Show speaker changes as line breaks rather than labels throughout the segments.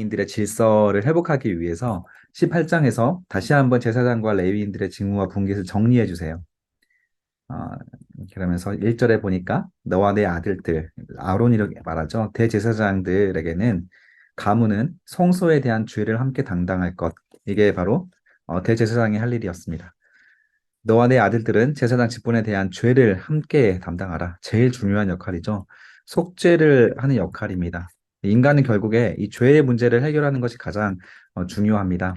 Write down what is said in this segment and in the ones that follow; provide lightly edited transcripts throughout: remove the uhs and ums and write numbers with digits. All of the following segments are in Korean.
레위인들의 질서를 회복하기 위해서 18장에서 다시 한번 제사장과 레위인들의 직무와 분깃을 정리해 주세요. 어, 그러면서 1절에 보니까 너와 내 아들들, 아론이라고 말하죠. 대제사장들에게는 가문은 성소에 대한 죄를 함께 담당할 것. 이게 바로 대제사장이 할 일이었습니다. 너와 내 아들들은 제사장 직분에 대한 죄를 함께 담당하라. 제일 중요한 역할이죠. 속죄를 하는 역할입니다. 인간은 결국에 이 죄의 문제를 해결하는 것이 가장 중요합니다.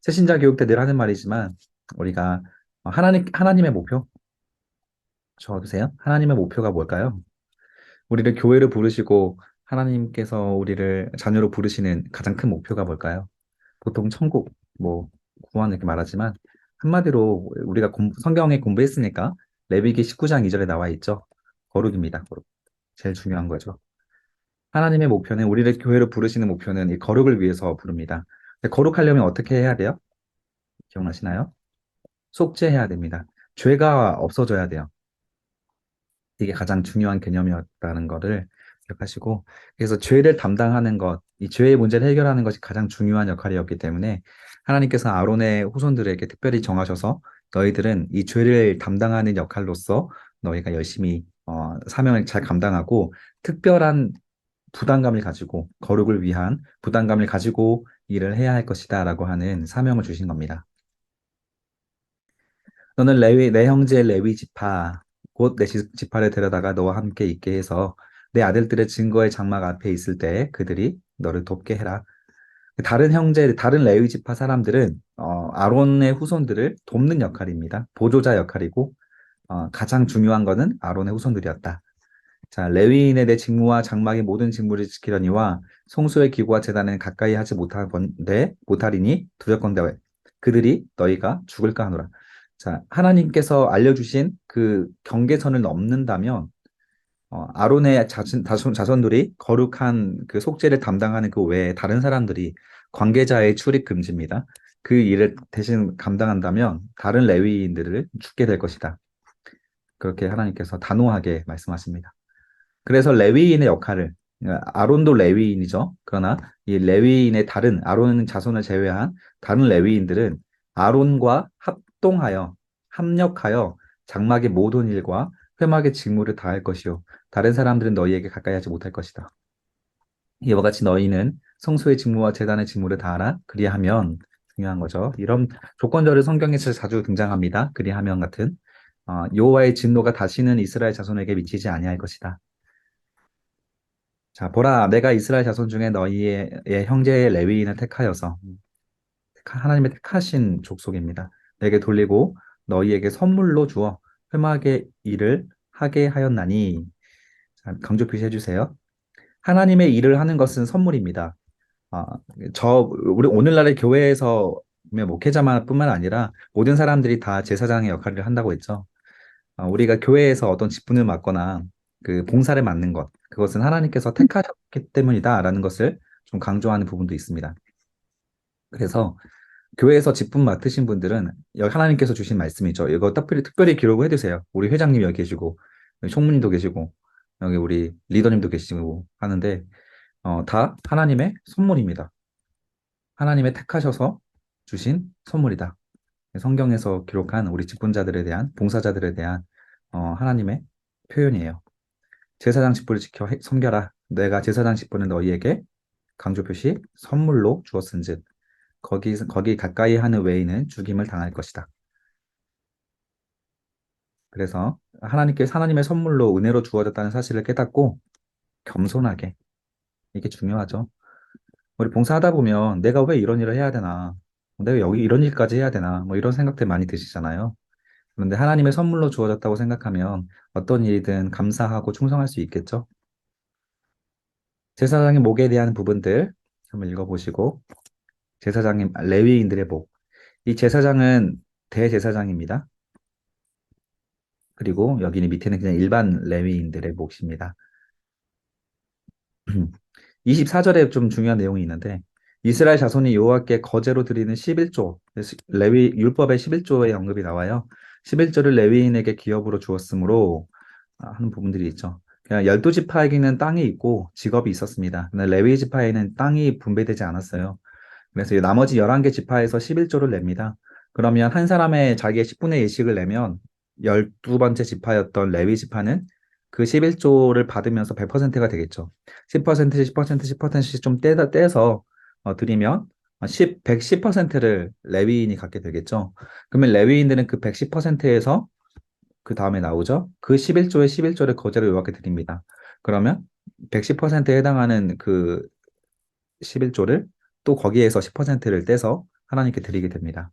새신자 교육 때 늘 하는 말이지만 우리가 하나님의 목표 적어주세요. 하나님의 목표가 뭘까요? 우리를 교회로 부르시고 하나님께서 우리를 자녀로 부르시는 가장 큰 목표가 뭘까요? 보통 천국, 뭐 구원 이렇게 말하지만 한마디로 우리가 성경에 공부했으니까 레위기 19장 2절에 나와 있죠. 거룩입니다. 거룩. 제일 중요한 거죠. 하나님의 목표는 우리를 교회로 부르시는 목표는 이 거룩을 위해서 부릅니다. 근데 거룩하려면 어떻게 해야 돼요? 기억나시나요? 속죄해야 됩니다. 죄가 없어져야 돼요. 이게 가장 중요한 개념이었다는 거를 기억하시고, 그래서 죄를 담당하는 것, 이 죄의 문제를 해결하는 것이 가장 중요한 역할이었기 때문에 하나님께서 아론의 후손들에게 특별히 정하셔서 너희들은 이 죄를 담당하는 역할로서 너희가 열심히 사명을 잘 감당하고 특별한 부담감을 가지고 거룩을 위한 부담감을 가지고 일을 해야 할 것이다라고 하는 사명을 주신 겁니다. 너는 내 형제 레위 지파 곧 내 지파를 데려다가 너와 함께 있게 해서 내 아들들의 증거의 장막 앞에 있을 때 그들이 너를 돕게 해라. 다른 레위 지파 사람들은 아론의 후손들을 돕는 역할입니다. 보조자 역할이고 가장 중요한 것은 아론의 후손들이었다. 자, 레위인의 내 직무와 장막의 모든 직무를 지키려니와 성소의 기구와 제단은 가까이 하지 못하리니 두렵건대 그들이 너희가 죽을까 하노라. 자, 하나님께서 알려주신 그 경계선을 넘는다면 아론의 자손들이 거룩한 그 속죄를 담당하는 그 외에 다른 사람들이 관계자의 출입 금지입니다. 그 일을 대신 감당한다면 다른 레위인들을 죽게 될 것이다. 그렇게 하나님께서 단호하게 말씀하십니다. 그래서 레위인의 역할을 아론도 레위인이죠. 그러나 이 레위인의 아론 자손을 제외한 다른 레위인들은 아론과 합력하여 장막의 모든 일과 회막의 직무를 다할 것이요 다른 사람들은 너희에게 가까이 하지 못할 것이다. 이와 같이 너희는 성소의 직무와 제단의 직무를 다하라. 그리하면 중요한 거죠. 이런 조건절을 성경에서 자주 등장합니다. 그리하면 같은 여호와의 진노가 다시는 이스라엘 자손에게 미치지 아니할 것이다. 자, 보라, 내가 이스라엘 자손 중에 너희의 형제의 레위인을 택하여서 하나님의 택하신 족속입니다. 내게 돌리고 너희에게 선물로 주어 회막의 일을 하게 하였나니. 자, 강조 표시해 주세요. 하나님의 일을 하는 것은 선물입니다. 아, 우리 오늘날의 교회에서 목회자만 뿐만 아니라 모든 사람들이 다 제사장의 역할을 한다고 했죠. 우리가 교회에서 어떤 직분을 맡거나 그 봉사를 맡는 것, 그것은 하나님께서 택하셨기 때문이다라는 것을 좀 강조하는 부분도 있습니다. 그래서 교회에서 직분 맡으신 분들은 하나님께서 주신 말씀이죠. 이거 특별히 기록을 해두세요. 우리 회장님 여기 계시고, 여기 총무님도 계시고, 여기 우리 리더님도 계시고 하는데, 다 하나님의 선물입니다. 하나님의 택하셔서 주신 선물이다. 성경에서 기록한 우리 직분자들에 대한, 봉사자들에 대한 하나님의 표현이에요. 제사장 직분을 지켜 섬겨라. 내가 제사장 직분을 너희에게 강조 표시 선물로 주었은즉 거기 가까이 하는 외에는 죽임을 당할 것이다. 그래서 하나님의 선물로 은혜로 주어졌다는 사실을 깨닫고 겸손하게, 이게 중요하죠. 우리 봉사하다 보면 내가 왜 이런 일을 해야 되나, 내가 여기 이런 일까지 해야 되나, 뭐 이런 생각들 많이 드시잖아요. 그런데 하나님의 선물로 주어졌다고 생각하면 어떤 일이든 감사하고 충성할 수 있겠죠. 제사장의 목에 대한 부분들 한번 읽어보시고, 레위인들의 목. 이 제사장은 대제사장입니다. 그리고 여기는 밑에는 그냥 일반 레위인들의 몫입니다. 24절에 좀 중요한 내용이 있는데 이스라엘 자손이 여호와께 거제로 드리는 11조, 레위 율법의 11조의 언급이 나와요. 11조를 레위인에게 기업으로 주었으므로 하는 부분들이 있죠. 그냥 12지파에게는 땅이 있고 직업이 있었습니다. 근데 레위 지파에는 땅이 분배되지 않았어요. 그래서 이 나머지 11개 지파에서 11조를 냅니다. 그러면 한 사람의 자기의 10분의 1씩을 내면 12번째 지파였던 레위 지파는 그 11조를 받으면서 100%가 되겠죠. 10%씩 10%, 10%씩 좀 떼서 드리면 110%를 레위인이 갖게 되겠죠. 그러면 레위인들은 그 110%에서 그 다음에 나오죠. 그 11조에 11조를 거제로 요하게 드립니다. 그러면 110%에 해당하는 그 11조를 또 거기에서 10%를 떼서 하나님께 드리게 됩니다.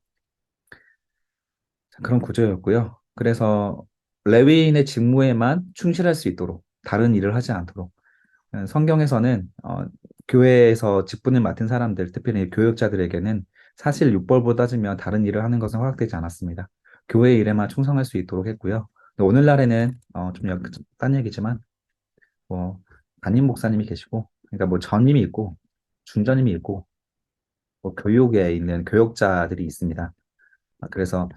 그런 구조였고요. 그래서 레위인의 직무에만 충실할 수 있도록 다른 일을 하지 않도록 성경에서는 교회에서 직분을 맡은 사람들, 특별히 교역자들에게는 사실 율법으로 따지면 다른 일을 하는 것은 허락되지 않았습니다. 교회 일에만 충성할 수 있도록 했고요. 오늘날에는 딴 얘기지만 뭐 담임 목사님이 계시고, 그러니까 뭐 전임이 있고 중전임이 있고 뭐 교육에 있는 교역자들이 있습니다. 그래서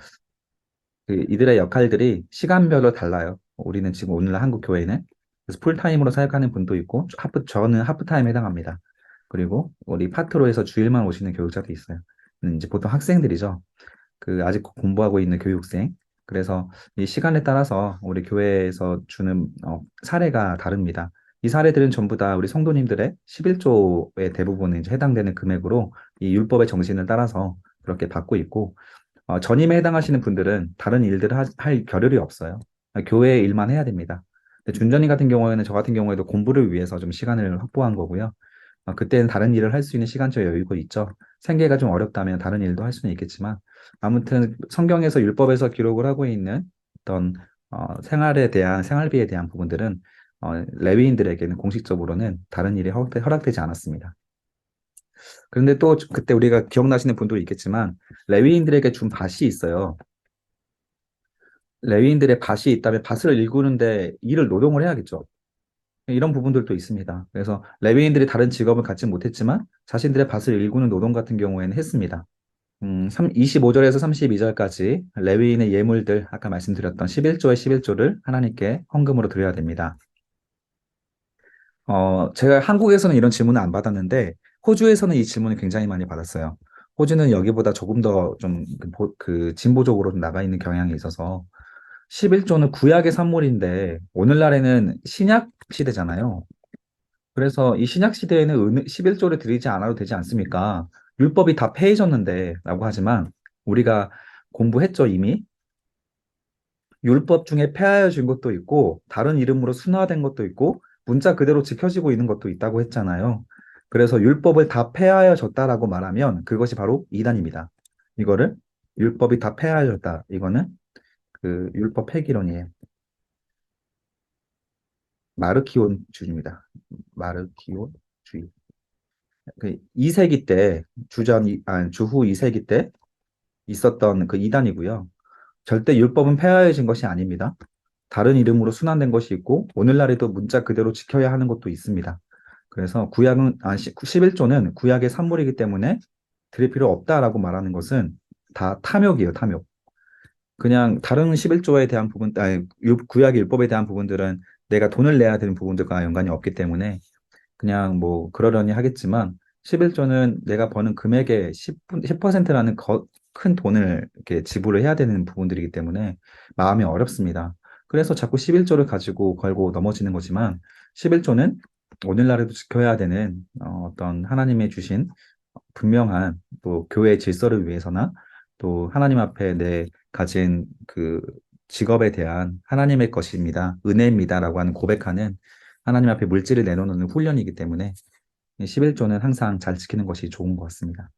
그 이들의 역할들이 시간별로 달라요. 우리는 지금 오늘날 한국 교회는 그래서 풀타임으로 사역하는 분도 있고 저는 하프타임에 해당합니다. 그리고 우리 파트로 해서 주일만 오시는 교육자도 있어요. 이제 보통 학생들이죠. 그 아직 공부하고 있는 교육생. 그래서 이 시간에 따라서 우리 교회에서 주는 사례가 다릅니다. 이 사례들은 전부 다 우리 성도님들의 11조의 대부분에 이제 해당되는 금액으로 이 율법의 정신을 따라서 그렇게 받고 있고, 전임에 해당하시는 분들은 다른 일들을 할 겨를이 없어요. 교회 일만 해야 됩니다. 근데 준전임 같은 경우에는 저 같은 경우에도 공부를 위해서 좀 시간을 확보한 거고요. 그때는 다른 일을 할 수 있는 시간적 여유가 있죠. 생계가 좀 어렵다면 다른 일도 할 수는 있겠지만, 아무튼 성경에서 율법에서 기록을 하고 있는 어떤 생활에 대한 생활비에 대한 부분들은 레위인들에게는 공식적으로는 다른 일이 허락되지 않았습니다. 그런데 또 그때 우리가 기억나시는 분도 있겠지만 레위인들에게 준 밭이 있어요. 레위인들의 밭이 있다면 밭을 일구는데 일을 노동을 해야겠죠. 이런 부분들도 있습니다. 그래서 레위인들이 다른 직업을 갖지 못했지만 자신들의 밭을 일구는 노동 같은 경우에는 했습니다. 25절에서 32절까지 레위인의 예물들, 아까 말씀드렸던 11조의 11조를 하나님께 헌금으로 드려야 됩니다. 제가 한국에서는 이런 질문을 안 받았는데 호주에서는 이 질문을 굉장히 많이 받았어요. 호주는 여기보다 조금 더 좀 그 진보적으로 좀 나가 있는 경향이 있어서 11조는 구약의 산물인데 오늘날에는 신약 시대잖아요. 그래서 이 신약 시대에는 11조를 드리지 않아도 되지 않습니까? 율법이 다 폐해졌는데 라고 하지만 우리가 공부했죠, 이미. 율법 중에 폐하여 진 것도 있고 다른 이름으로 순화된 것도 있고 문자 그대로 지켜지고 있는 것도 있다고 했잖아요. 그래서 율법을 다 폐하여졌다라고 말하면 그것이 바로 이단입니다. 이거를 율법이 다 폐하여졌다. 이거는 그 율법 폐기론이에요. 마르키온주의입니다. 마르키온주의. 그 2세기 때 주후 2세기 때 있었던 그 이단이고요. 절대 율법은 폐하여진 것이 아닙니다. 다른 이름으로 순환된 것이 있고 오늘날에도 문자 그대로 지켜야 하는 것도 있습니다. 그래서 구약은 11조는 구약의 산물이기 때문에 드릴 필요 없다라고 말하는 것은 다 탐욕이에요, 탐욕. 그냥 다른 11조에 대한 부분, 구약의 율법에 대한 부분들은 내가 돈을 내야 되는 부분들과 연관이 없기 때문에 그냥 뭐 그러려니 하겠지만 11조는 내가 버는 금액의 10%라는 큰 돈을 이렇게 지불을 해야 되는 부분들이기 때문에 마음이 어렵습니다. 그래서 자꾸 11조를 가지고 걸고 넘어지는 거지만 11조는 오늘날에도 지켜야 되는 어떤 하나님의 주신 분명한 또 교회의 질서를 위해서나 또 하나님 앞에 내 가진 그 직업에 대한 하나님의 것입니다. 은혜입니다라고 하는 고백하는 하나님 앞에 물질을 내놓는 훈련이기 때문에 11조는 항상 잘 지키는 것이 좋은 것 같습니다.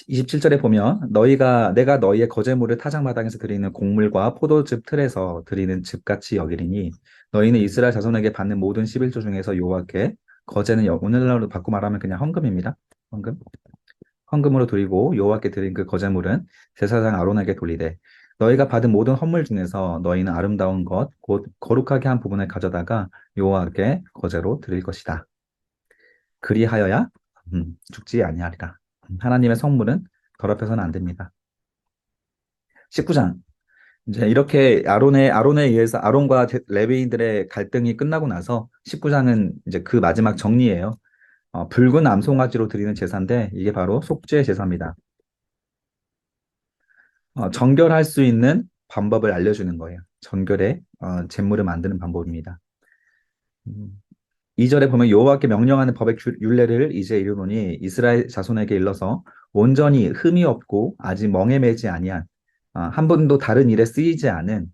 27절에 보면 내가 너희의 거제물을 타작마당에서 드리는 곡물과 포도즙 틀에서 드리는 즙같이 여기리니 너희는 이스라엘 자손에게 받는 모든 11조 중에서 여호와께 거제는 오늘날로 바꿔 말하면 그냥 헌금입니다. 헌금. 헌금으로 드리고 여호와께 드린 그 거제물은 제사장 아론에게 돌리되 너희가 받은 모든 헌물 중에서 너희는 아름다운 것 곧 거룩하게 한 부분을 가져다가 여호와께 거제로 드릴 것이다. 그리하여야 죽지 아니하리라. 하나님의 성물은 더럽혀서는 안 됩니다. 19장 이제 이렇게 아론에 의해서 아론과 레위인들의 갈등이 끝나고 나서 19장은 이제 그 마지막 정리예요. 붉은 암송아지로 드리는 제사인데 이게 바로 속죄 제사입니다. 정결할 수 있는 방법을 알려주는 거예요. 정결의 제물을 만드는 방법입니다. 음, 2절에 보면 여호와께 명령하는 법의 율례를 이제 이르노니 이스라엘 자손에게 일러서 온전히 흠이 없고 아직 멍에 매지 아니한 한 번도 다른 일에 쓰이지 않은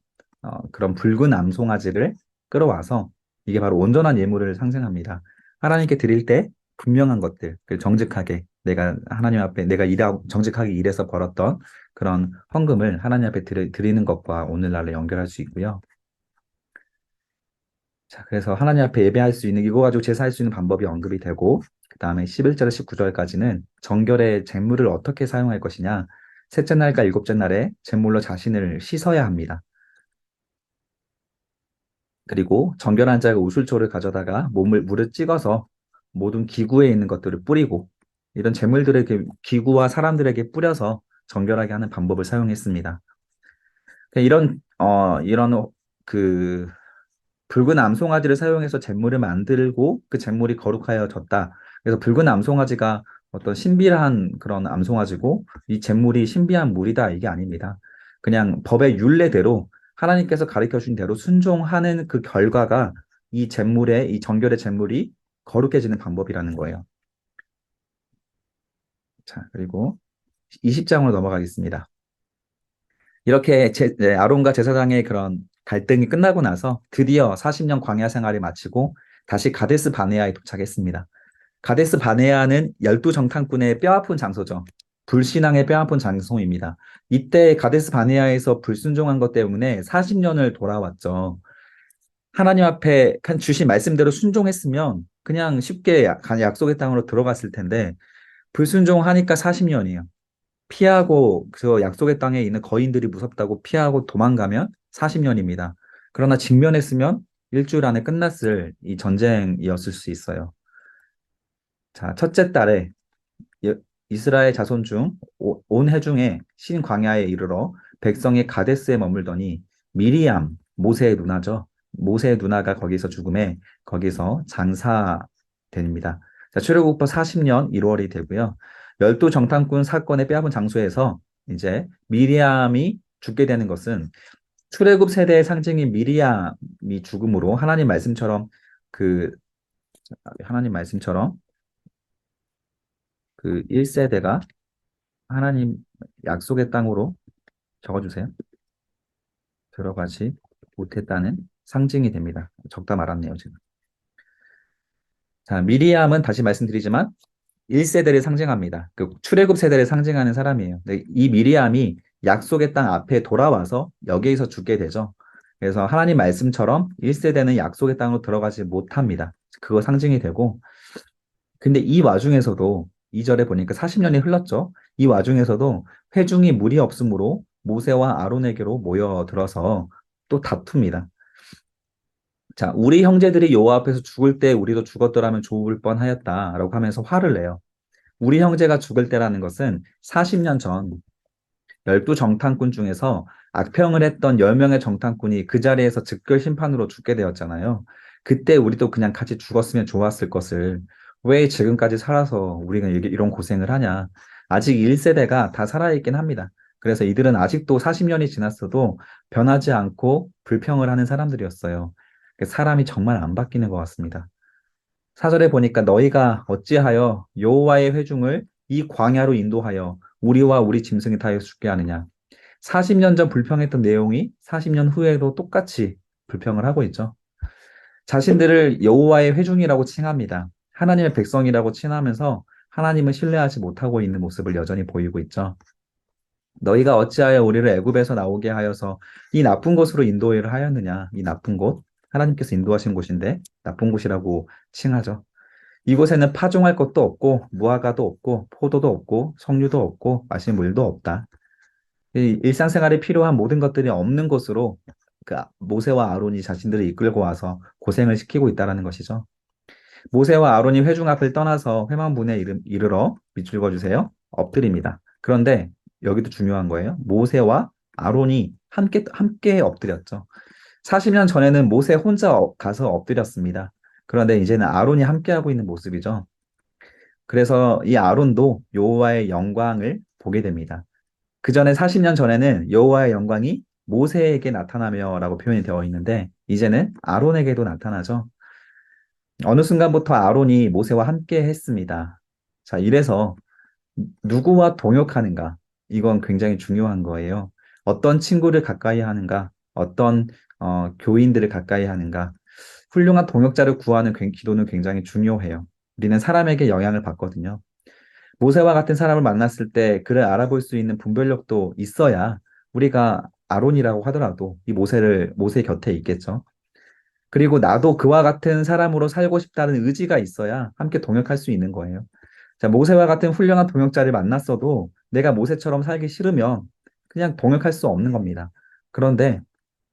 그런 붉은 암송아지를 끌어와서 이게 바로 온전한 예물을 상징합니다. 하나님께 드릴 때 분명한 것들, 정직하게 내가 하나님 앞에 내가 일하고 정직하게 일해서 벌었던 그런 헌금을 하나님 앞에 드리는 것과 오늘날로 연결할 수 있고요. 자, 그래서 하나님 앞에 예배할 수 있는, 이거 가지고 제사할 수 있는 방법이 언급이 되고, 그 다음에 11절에 19절까지는 정결의 제물을 어떻게 사용할 것이냐, 셋째 날과 일곱째 날에 제물로 자신을 씻어야 합니다. 그리고 정결한 자가 우슬초를 가져다가 물을 찍어서 모든 기구에 있는 것들을 뿌리고, 이런 제물들을 기구와 사람들에게 뿌려서 정결하게 하는 방법을 사용했습니다. 이런 그 붉은 암송아지를 사용해서 잿물을 만들고 그 잿물이 거룩하여졌다. 그래서 붉은 암송아지가 어떤 신비한 그런 암송아지고 이 잿물이 신비한 물이다 이게 아닙니다. 그냥 법의 율례대로 하나님께서 가르쳐 준 대로 순종하는 그 결과가 이 잿물의 이 정결의 잿물이 거룩해지는 방법이라는 거예요. 자, 그리고 20장으로 넘어가겠습니다. 이렇게 아론과 제사장의 그런 갈등이 끝나고 나서 드디어 40년 광야 생활을 마치고 다시 가데스 바네아에 도착했습니다. 가데스 바네아는 열두 정탐꾼의 뼈아픈 장소죠. 불신앙의 뼈아픈 장소입니다. 이때 가데스 바네아에서 불순종한 것 때문에 40년을 돌아왔죠. 하나님 앞에 주신 말씀대로 순종했으면 그냥 쉽게 약속의 땅으로 들어갔을 텐데 불순종하니까 40년이에요. 피하고 그 약속의 땅에 있는 거인들이 무섭다고 피하고 도망가면 40년입니다. 그러나 직면했으면 일주일 안에 끝났을 이 전쟁이었을 수 있어요. 자, 첫째 달에 이- 이스라엘 자손 중 온 회중에 신 광야에 이르러 백성이 가데스에 머물더니 미리암 모세의 누나죠. 모세의 누나가 거기서 죽음에 거기서 장사됩니다. 자, 출애굽부터 40년 1월이 되고요. 열두 정탐꾼 사건의 빼앗은 장소에서 이제 미리암이 죽게 되는 것은 출애굽 세대의 상징인 미리암이 죽음으로 그 하나님 말씀처럼 그 1세대가 하나님 약속의 땅으로 적어주세요. 들어가지 못했다는 상징이 됩니다. 적다 말았네요, 지금. 자, 미리암은 다시 말씀드리지만 1세대를 상징합니다. 그 출애굽 세대를 상징하는 사람이에요. 근데 이 미리암이 약속의 땅 앞에 돌아와서 여기에서 죽게 되죠. 그래서 하나님 말씀처럼 1세대는 약속의 땅으로 들어가지 못합니다. 그거 상징이 되고, 근데 이 와중에서도 2절에 보니까 40년이 흘렀죠. 이 와중에서도 회중이 무리 없으므로 모세와 아론에게로 모여들어서 또 다툽니다. 자, 우리 형제들이 여호와 앞에서 죽을 때 우리도 죽었더라면 좋을 뻔하였다라고 하면서 화를 내요. 우리 형제가 죽을 때라는 것은 40년 전 열두 정탐꾼 중에서 악평을 했던 10명의 정탐꾼이 그 자리에서 즉결 심판으로 죽게 되었잖아요. 그때 우리도 그냥 같이 죽었으면 좋았을 것을 왜 지금까지 살아서 우리가 이런 고생을 하냐. 아직 1세대가 다 살아있긴 합니다. 그래서 이들은 아직도 40년이 지났어도 변하지 않고 불평을 하는 사람들이었어요. 사람이 정말 안 바뀌는 것 같습니다. 사절에 보니까 너희가 어찌하여 여호와의 회중을 이 광야로 인도하여 우리와 우리 짐승이 타여 죽게 하느냐. 40년 전 불평했던 내용이 40년 후에도 똑같이 불평을 하고 있죠. 자신들을 여호와의 회중이라고 칭합니다. 하나님의 백성이라고 칭하면서 하나님을 신뢰하지 못하고 있는 모습을 여전히 보이고 있죠. 너희가 어찌하여 우리를 애굽에서 나오게 하여서 이 나쁜 곳으로 인도를 하였느냐. 이 나쁜 곳, 하나님께서 인도하신 곳인데 나쁜 곳이라고 칭하죠. 이곳에는 파종할 것도 없고 무화과도 없고 포도도 없고 석류도 없고 마실 물도 없다. 이 일상생활에 필요한 모든 것들이 없는 곳으로 그 모세와 아론이 자신들을 이끌고 와서 고생을 시키고 있다라는 것이죠. 모세와 아론이 회중 앞을 떠나서 회막문에 이르러 밑줄 그어주세요. 엎드립니다. 그런데 여기도 중요한 거예요. 모세와 아론이 함께 엎드렸죠. 40년 전에는 모세 혼자 가서 엎드렸습니다. 그런데 이제는 아론이 함께하고 있는 모습이죠. 그래서 이 아론도 여호와의 영광을 보게 됩니다. 그 전에 40년 전에는 여호와의 영광이 모세에게 나타나며라고 표현이 되어 있는데 이제는 아론에게도 나타나죠. 어느 순간부터 아론이 모세와 함께 했습니다. 자, 이래서 누구와 동역하는가? 이건 굉장히 중요한 거예요. 어떤 친구를 가까이 하는가? 어떤 교인들을 가까이 하는가? 훌륭한 동역자를 구하는 기도는 굉장히 중요해요. 우리는 사람에게 영향을 받거든요. 모세와 같은 사람을 만났을 때 그를 알아볼 수 있는 분별력도 있어야 우리가 아론이라고 하더라도 이 모세 곁에 있겠죠. 그리고 나도 그와 같은 사람으로 살고 싶다는 의지가 있어야 함께 동역할 수 있는 거예요. 자, 모세와 같은 훌륭한 동역자를 만났어도 내가 모세처럼 살기 싫으면 그냥 동역할 수 없는 겁니다. 그런데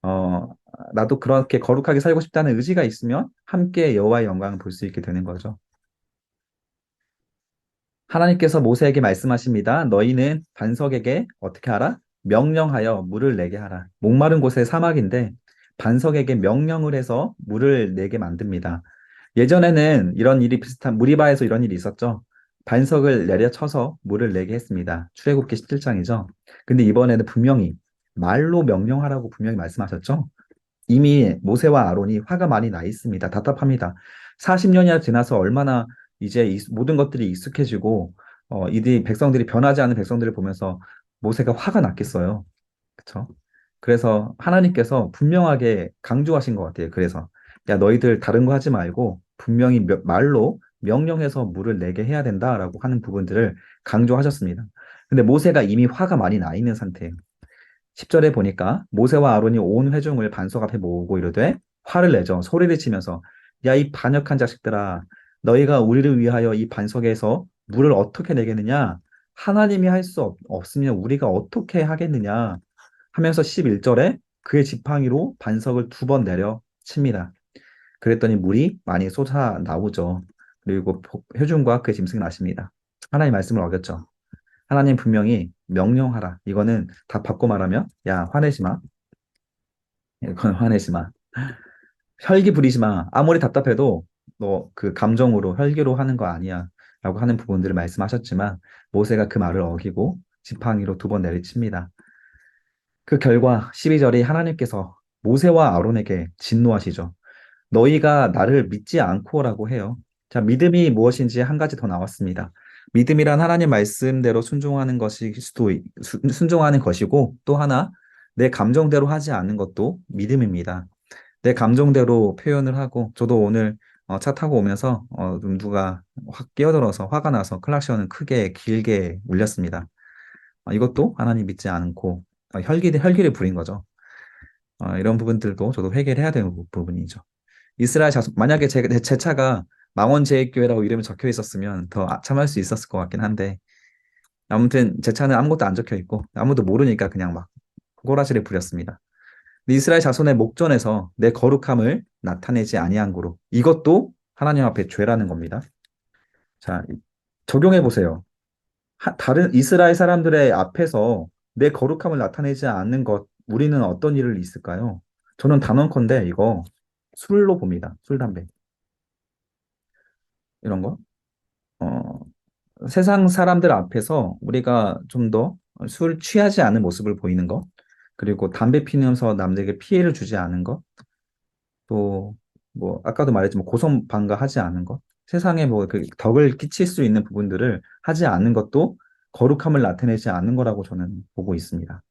어, 나도 그렇게 거룩하게 살고 싶다는 의지가 있으면 함께 여호와의 영광을 볼 수 있게 되는 거죠. 하나님께서 모세에게 말씀하십니다. 너희는 반석에게 어떻게 하라? 명령하여 물을 내게 하라. 목마른 곳의 사막인데 반석에게 명령을 해서 물을 내게 만듭니다. 예전에는 이런 일이 비슷한 무리바에서 이런 일이 있었죠. 반석을 내려쳐서 물을 내게 했습니다. 출애굽기 17장이죠. 근데 이번에는 분명히 말로 명령하라고 분명히 말씀하셨죠. 이미 모세와 아론이 화가 많이 나 있습니다. 답답합니다. 40년이나 지나서 얼마나 이제 모든 것들이 익숙해지고 이들이 백성들이 변하지 않은 백성들을 보면서 모세가 화가 났겠어요. 그렇죠? 그래서 하나님께서 분명하게 강조하신 것 같아요. 그래서 야 너희들 다른 거 하지 말고 분명히 말로 명령해서 물을 내게 해야 된다라고 하는 부분들을 강조하셨습니다. 근데 모세가 이미 화가 많이 나 있는 상태예요. 10절에 보니까 모세와 아론이 온 회중을 반석 앞에 모으고 이르되 화를 내죠. 소리를 치면서 야 이 반역한 자식들아 너희가 우리를 위하여 이 반석에서 물을 어떻게 내겠느냐 하나님이 할 수 없으면 우리가 어떻게 하겠느냐 하면서 11절에 그의 지팡이로 반석을 2번 내려 칩니다. 그랬더니 물이 많이 쏟아 나오죠. 그리고 회중과 그의 짐승이 나십니다. 하나님 말씀을 어겼죠. 하나님 분명히 명령하라. 이거는 다 바꿔 말하면 야 화내지 마. 이건 화내지 마. 혈기 부리지 마. 아무리 답답해도 너 그 감정으로 혈기로 하는 거 아니야. 라고 하는 부분들을 말씀하셨지만 모세가 그 말을 어기고 지팡이로 2번 내리칩니다. 그 결과 12절이 하나님께서 모세와 아론에게 진노하시죠. 너희가 나를 믿지 않고라고 해요. 자, 믿음이 무엇인지 한 가지 더 나왔습니다. 믿음이란 하나님 말씀대로 순종하는 순종하는 것이고 또 하나 내 감정대로 하지 않는 것도 믿음입니다. 내 감정대로 표현을 하고 저도 오늘 차 타고 오면서 좀 누가 확 끼어들어서 화가 나서 클락션을 크게 길게 울렸습니다. 이것도 하나님 믿지 않고 혈기를 부린 거죠. 이런 부분들도 저도 회개를 해야 되는 부분이죠. 이스라엘 자손, 만약에 제 차가 망원제일교회라고 이름이 적혀 있었으면 더 참을 수 있었을 것 같긴 한데, 아무튼 제 차는 아무것도 안 적혀 있고, 아무도 모르니까 그냥 막 꼬라지를 부렸습니다. 근데 이스라엘 자손의 목전에서 내 거룩함을 나타내지 아니한 거로, 이것도 하나님 앞에 죄라는 겁니다. 자, 적용해 보세요. 다른 이스라엘 사람들의 앞에서 내 거룩함을 나타내지 않는 것, 우리는 어떤 일을 있을까요? 저는 단언컨대 이거 술로 봅니다. 술, 담배. 이런 거. 어, 세상 사람들 앞에서 우리가 좀 더 술 취하지 않은 모습을 보이는 것, 그리고 담배 피우면서 남들에게 피해를 주지 않은 것, 또 뭐 아까도 말했지만 고성방가하지 않은 것, 세상에 뭐 그 덕을 끼칠 수 있는 부분들을 하지 않는 것도 거룩함을 나타내지 않는 거라고 저는 보고 있습니다.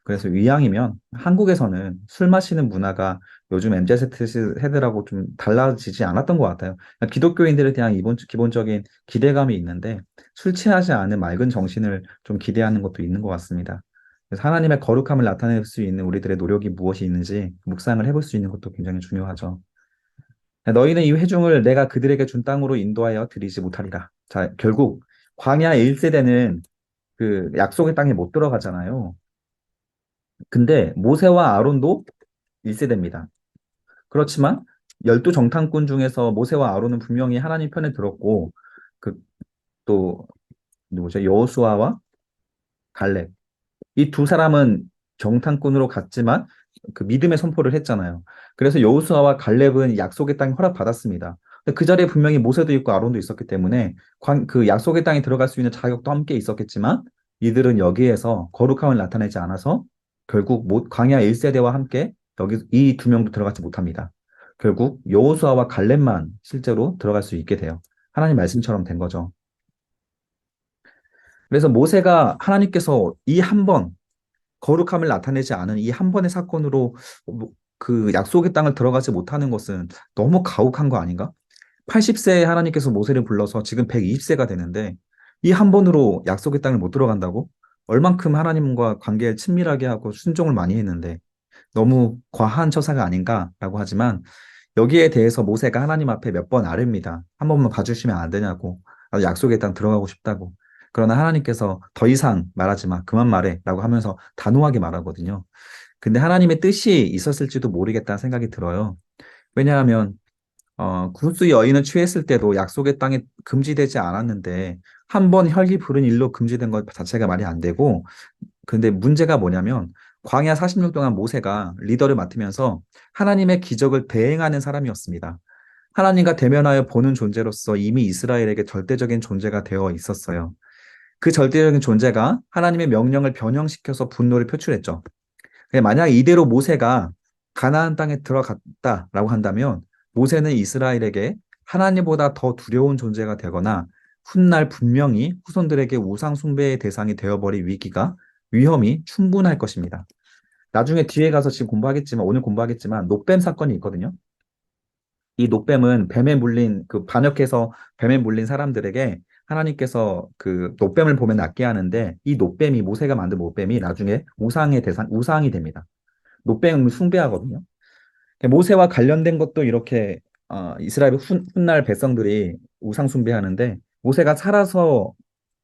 그래서 이왕이면 한국에서는 술 마시는 문화가 요즘 MZ 세대라고 좀 달라지지 않았던 것 같아요. 기독교인들에 대한 기본적인 기대감이 있는데 술 취하지 않은 맑은 정신을 좀 기대하는 것도 있는 것 같습니다. 그래서 하나님의 거룩함을 나타낼 수 있는 우리들의 노력이 무엇이 있는지 묵상을 해볼 수 있는 것도 굉장히 중요하죠. 너희는 이 회중을 내가 그들에게 준 땅으로 인도하여 드리지 못하리라. 자, 결국 광야 1세대는 그 약속의 땅에 못 들어가잖아요. 근데 모세와 아론도 1세대입니다. 그렇지만 12정탐꾼 중에서 모세와 아론은 분명히 하나님 편에 들었고 그 또 누구죠? 여호수아와 갈렙 이 두 사람은 정탐꾼으로 갔지만 그 믿음의 선포를 했잖아요. 그래서 여호수아와 갈렙은 약속의 땅에 허락받았습니다. 근데 그 자리에 분명히 모세도 있고 아론도 있었기 때문에 그 약속의 땅에 들어갈 수 있는 자격도 함께 있었겠지만 이들은 여기에서 거룩함을 나타내지 않아서 결국 광야 1세대와 함께 여기 이 두 명도 들어가지 못합니다. 결국 여호수아와 갈렙만 실제로 들어갈 수 있게 돼요. 하나님 말씀처럼 된 거죠. 그래서 모세가 하나님께서 이 한 번, 거룩함을 나타내지 않은 이 한 번의 사건으로 그 약속의 땅을 들어가지 못하는 것은 너무 가혹한 거 아닌가? 80세에 하나님께서 모세를 불러서 지금 120세가 되는데 이 한 번으로 약속의 땅을 못 들어간다고? 얼만큼 하나님과 관계를 친밀하게 하고 순종을 많이 했는데 너무 과한 처사가 아닌가라고 하지만 여기에 대해서 모세가 하나님 앞에 몇 번 아릅니다. 한 번만 봐주시면 안 되냐고. 나도 약속의 땅 들어가고 싶다고. 그러나 하나님께서 더 이상 말하지 마. 그만 말해. 라고 하면서 단호하게 말하거든요. 근데 하나님의 뜻이 있었을지도 모르겠다는 생각이 들어요. 왜냐하면 구스 여인은 취했을 때도 약속의 땅에 금지되지 않았는데 한 번 혈기 부른 일로 금지된 것 자체가 말이 안 되고 근데 문제가 뭐냐면 광야 46 동안 모세가 리더를 맡으면서 하나님의 기적을 대행하는 사람이었습니다. 하나님과 대면하여 보는 존재로서 이미 이스라엘에게 절대적인 존재가 되어 있었어요. 그 절대적인 존재가 하나님의 명령을 변형시켜서 분노를 표출했죠. 만약 이대로 모세가 가나안 땅에 들어갔다라고 한다면 모세는 이스라엘에게 하나님보다 더 두려운 존재가 되거나 훗날 분명히 후손들에게 우상 숭배의 대상이 되어버릴 위험이 충분할 것입니다. 나중에 뒤에 가서 지금 공부하겠지만 오늘 공부하겠지만 노뱀 사건이 있거든요. 이 노뱀은 뱀에 물린 그 반역해서 뱀에 물린 사람들에게 하나님께서 그 노뱀을 보면 낫게 하는데 이 노뱀이 모세가 만든 노뱀이 나중에 우상이 됩니다. 노뱀을 숭배하거든요. 모세와 관련된 것도 이렇게 이스라엘 훗날 백성들이 우상 숭배하는데 모세가 살아서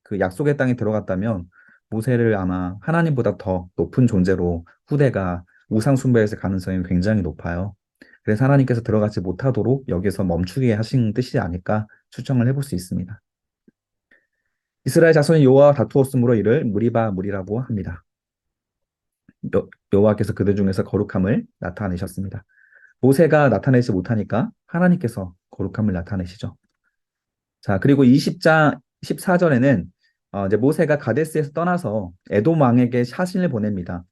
그 약속의 땅에 들어갔다면 모세를 아마 하나님보다 더 높은 존재로 후대가 우상 숭배했을 가능성이 굉장히 높아요. 그래서 하나님께서 들어가지 못하도록 여기서 멈추게 하신 뜻이 아닐까 추정을 해볼 수 있습니다. 이스라엘 자손이 여호와와 다투었으므로 이를 무리바무리라고 합니다. 여호와께서 그들 중에서 거룩함을 나타내셨습니다. 모세가 나타내지 못하니까 하나님께서 거룩함을 나타내시죠. 자, 그리고 20장 14절에는 이제 모세가 가데스에서 떠나서 에돔 왕에게 사신을 보냅니다.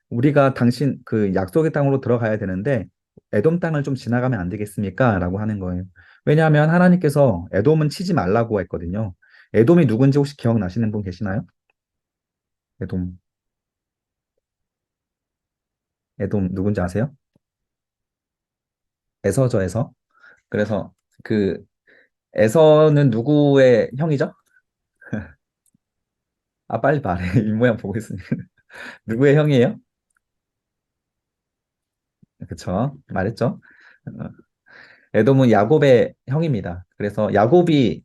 우리가 당신 그 약속의 땅으로 들어가야 되는데 에돔 땅을 좀 지나가면 안 되겠습니까? 라고 하는 거예요. 왜냐하면 하나님께서 에돔은 치지 말라고 했거든요. 에돔이 누군지 혹시 기억나시는 분 계시나요? 에돔, 에돔 누군지 아세요? 에서죠, 에서. 그래서 그 에서는 누구의 형이죠? 아, 빨리 말해. 입모양 보고 있으니. 누구의 형이에요? 그쵸. 말했죠. 어, 에돔은 야곱의 형입니다. 그래서 야곱의